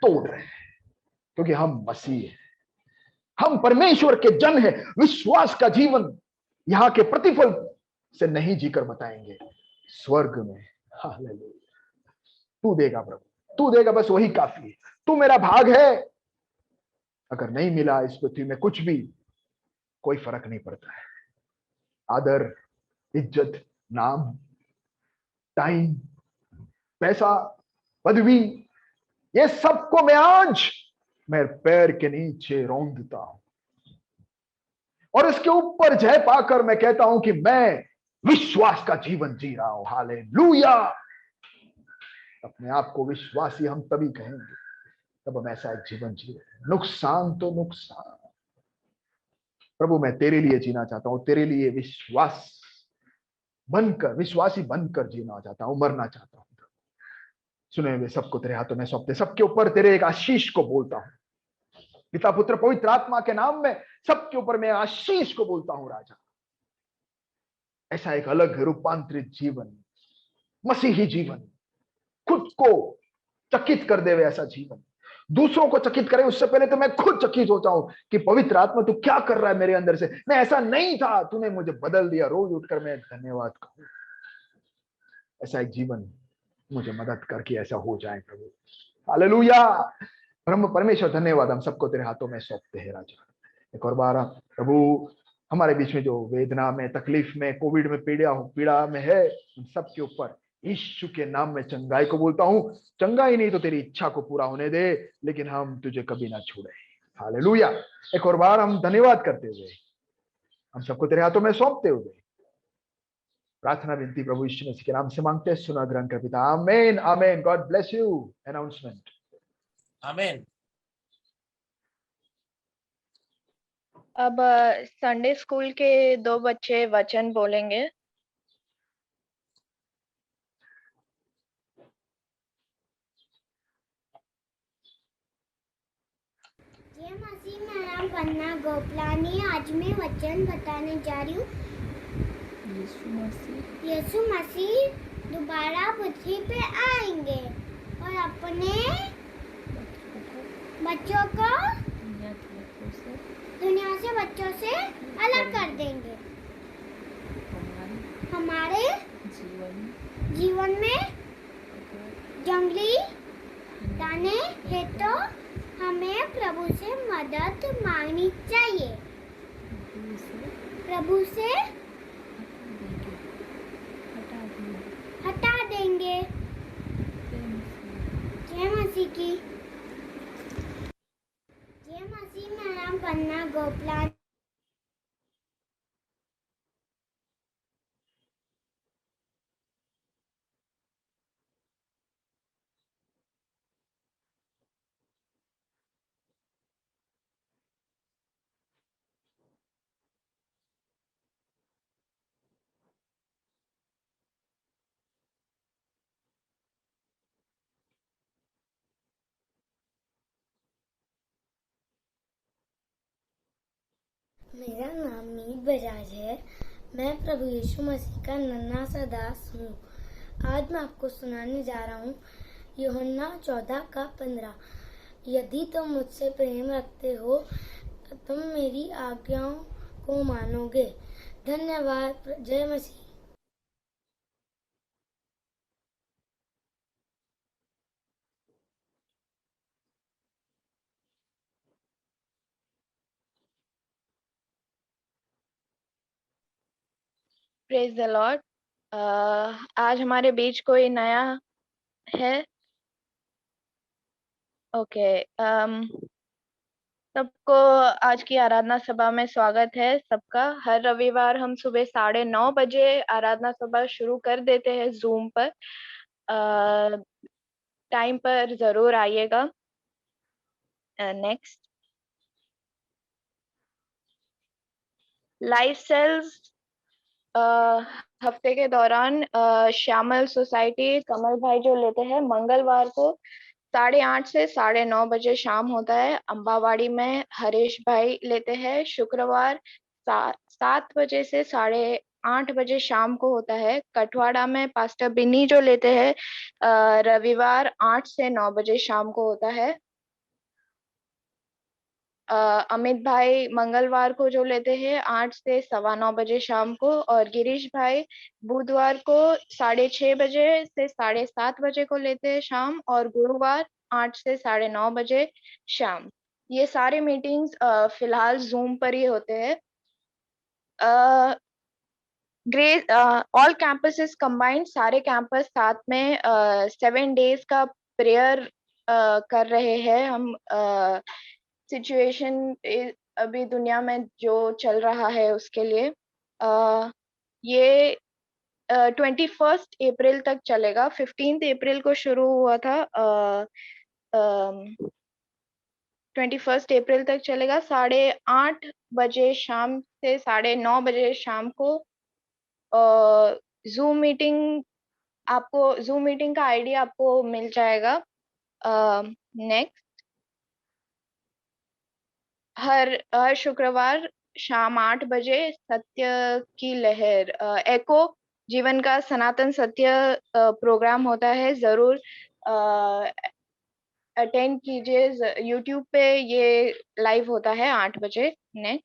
तोड़ रहे हैं, क्योंकि हम मसीह हैं, हम परमेश्वर के जन हैं। विश्वास का जीवन यहां के प्रतिफल से नहीं जीकर बताएंगे, स्वर्ग में। हालेलुया। तू देगा प्रभु, तू देगा, बस वही काफी है। तू मेरा भाग है। अगर नहीं मिला इस पृथ्वी में कुछ भी, कोई फर्क नहीं पड़ता है। आदर, इज्जत, नाम, टाइम, पैसा, पदवी, ये सबको मैं आज मेरे पैर के नीचे रौंदता हूं, और इसके ऊपर जय पाकर मैं कहता हूं कि मैं विश्वास का जीवन जी रहा हूं। हालेलुया। अपने आप को विश्वासी हम तभी कहेंगे तब हम ऐसा एक जीवन जी रहे हैं। नुकसान तो नुकसान, प्रभु मैं तेरे लिए जीना चाहता हूं, तेरे लिए विश्वासी बनकर जीना चाहता हूं, मरना चाहता हूं। सुने हुए सबको तेरे हाथों में सौंपते, सबके ऊपर तेरे एक आशीष को बोलता हूं। पिता, पुत्र, पवित्र आत्मा के नाम में सबके ऊपर मैं आशीष को बोलता हूं राजा। ऐसा एक अलग रूपांतरित जीवन, मसीही जीवन, खुद को चकित कर दे ऐसा जीवन, दूसरों को चकित करे उससे पहले तो मैं खुद चकित होता हूं कि पवित्र आत्मा तू क्या कर रहा है मेरे अंदर से। मैं ऐसा नहीं था, तूने मुझे बदल दिया। रोज उठकर मैं धन्यवाद कहूं। ऐसा एक जीवन मुझे मदद करके ऐसा हो जाए प्रभु। हालेलुया। परमेश्वर धन्यवाद, हम सबको तेरे हाथों में सौंपते हैं राजा। एक और बार प्रभु हमारे बीच में जो वेदना में, तकलीफ में, कोविड में पीड़ा में है, उन सबके ऊपर यीशु के नाम में चंगाई को बोलता हूं, चंगाई नहीं तो तेरी इच्छा को पूरा होने दे, लेकिन हम तुझे कभी ना छोड़े। हालेलुया। एक और बार हम धन्यवाद करते हुए हम सबको तेरे हाथों में सौंपते हुए प्रार्थना विनती प्रभु यीशु मसीह के नाम से मांगते हैं, सुना ग्रहण कर पिता। आमीन आमीन। God bless you. अनाउंसमेंट। आमीन। अब संडे स्कूल के 2 बच्चे वचन बोलेंगे। जय मसीह। मेरा नाम पन्ना गोपलानी। आज मैं वचन बताने जा रही हूँ। यीशु मसीह दोबारा पृथ्वी पे आएंगे और अपने बच्चों को दुनिया से बच्चों से अलग कर देंगे। हमारे जीवन में जंगली दाने है तो हमें प्रभु से मदद मांगनी चाहिए। प्रभु से हटा देंगे। जय मसीह की। जय मसीह। मेरा नाम पन्ना गोपलानी। मेरा नाम मीत बजाज है। मैं प्रभु यीशु मसीह का नन्हा सा दास हूँ। आज मैं आपको सुनाने जा रहा हूँ यूहन्ना 14:15। यदि तुम मुझसे प्रेम रखते हो तुम मेरी आज्ञाओं को मानोगे। धन्यवाद। जय मसीह। Praise the Lord. आज हमारे बीच कोई नया है? ओके। सबको आज की आराधना सभा में स्वागत है सबका। हर रविवार हम सुबह 9:30 बजे आराधना सभा शुरू कर देते हैं जूम पर। टाइम पर जरूर आइएगा। नेक्स्ट, लाइफ सेल्स हफ्ते के दौरान श्यामल सोसाइटी कमल भाई जो लेते हैं मंगलवार को 8:30 से 9:30 बजे शाम होता है। अम्बावाड़ी में हरीश भाई लेते हैं। शुक्रवार 7 बजे से 8:30 बजे शाम को होता है। कठवाड़ा में पास्टर बिन्नी जो लेते हैं रविवार 8 से 9 बजे शाम को होता है। अमित भाई मंगलवार को जो लेते हैं 8 से 9:15 बजे शाम को, और गिरीश भाई बुधवार को 6:30 बजे से 7:30 बजे को लेते हैं शाम, और गुरुवार 8 से 9:30 बजे शाम। ये सारे मीटिंग्स फिलहाल जूम पर ही होते हैं। ग्रेस ऑल कैंपसेस कंबाइंड, सारे कैंपस साथ में 7 डेज का प्रेयर कर रहे हैं हम। सिचुएशन अभी दुनिया में जो चल रहा है उसके लिए ये 21 अप्रैल तक चलेगा। 15 अप्रैल को शुरू हुआ था। 21 अप्रैल तक चलेगा। 8:30 बजे शाम से 9:30 बजे शाम को जूम मीटिंग का आईडी आपको मिल जाएगा। नेक्स्ट, हर शुक्रवार शाम 8 बजे सत्य की लहर एको जीवन का सनातन सत्य प्रोग्राम होता है। जरूर अटेंड कीजिए। यूट्यूब पे ये लाइव होता है 8 बजे। नेक्स्ट,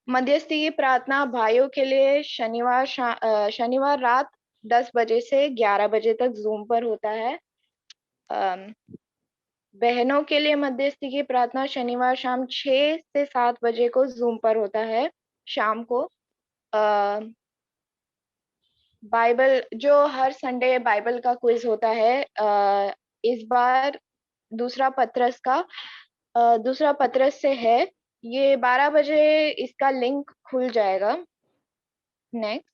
मध्यस्थी की प्रार्थना भाइयों के लिए शनिवार रात 10 बजे से 11 बजे तक जूम पर होता है। बहनों के लिए मध्यस्थी की प्रार्थना शनिवार शाम 6 से 7 बजे को जूम पर होता है शाम को। बाइबल जो हर संडे बाइबल का क्विज होता है, इस बार दूसरा पत्रस से है। ये 12 बजे इसका लिंक खुल जाएगा। Next,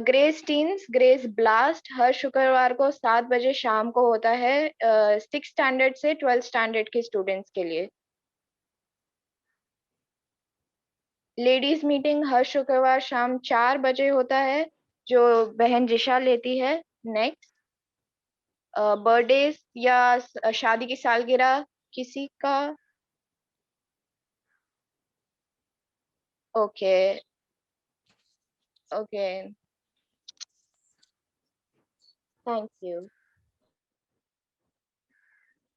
grace teens grace blast हर शुक्रवार को 7 बजे शाम को होता है, 6 स्टैंडर्ड से 12 स्टैंडर्ड के स्टूडेंट्स के लिए। लेडीज मीटिंग हर शुक्रवार शाम 4 बजे होता है, जो बहन जिशा लेती है। नेक्स्ट, बर्थडे या शादी की सालगिरह किसी का, ओके ओके, थैंक यू।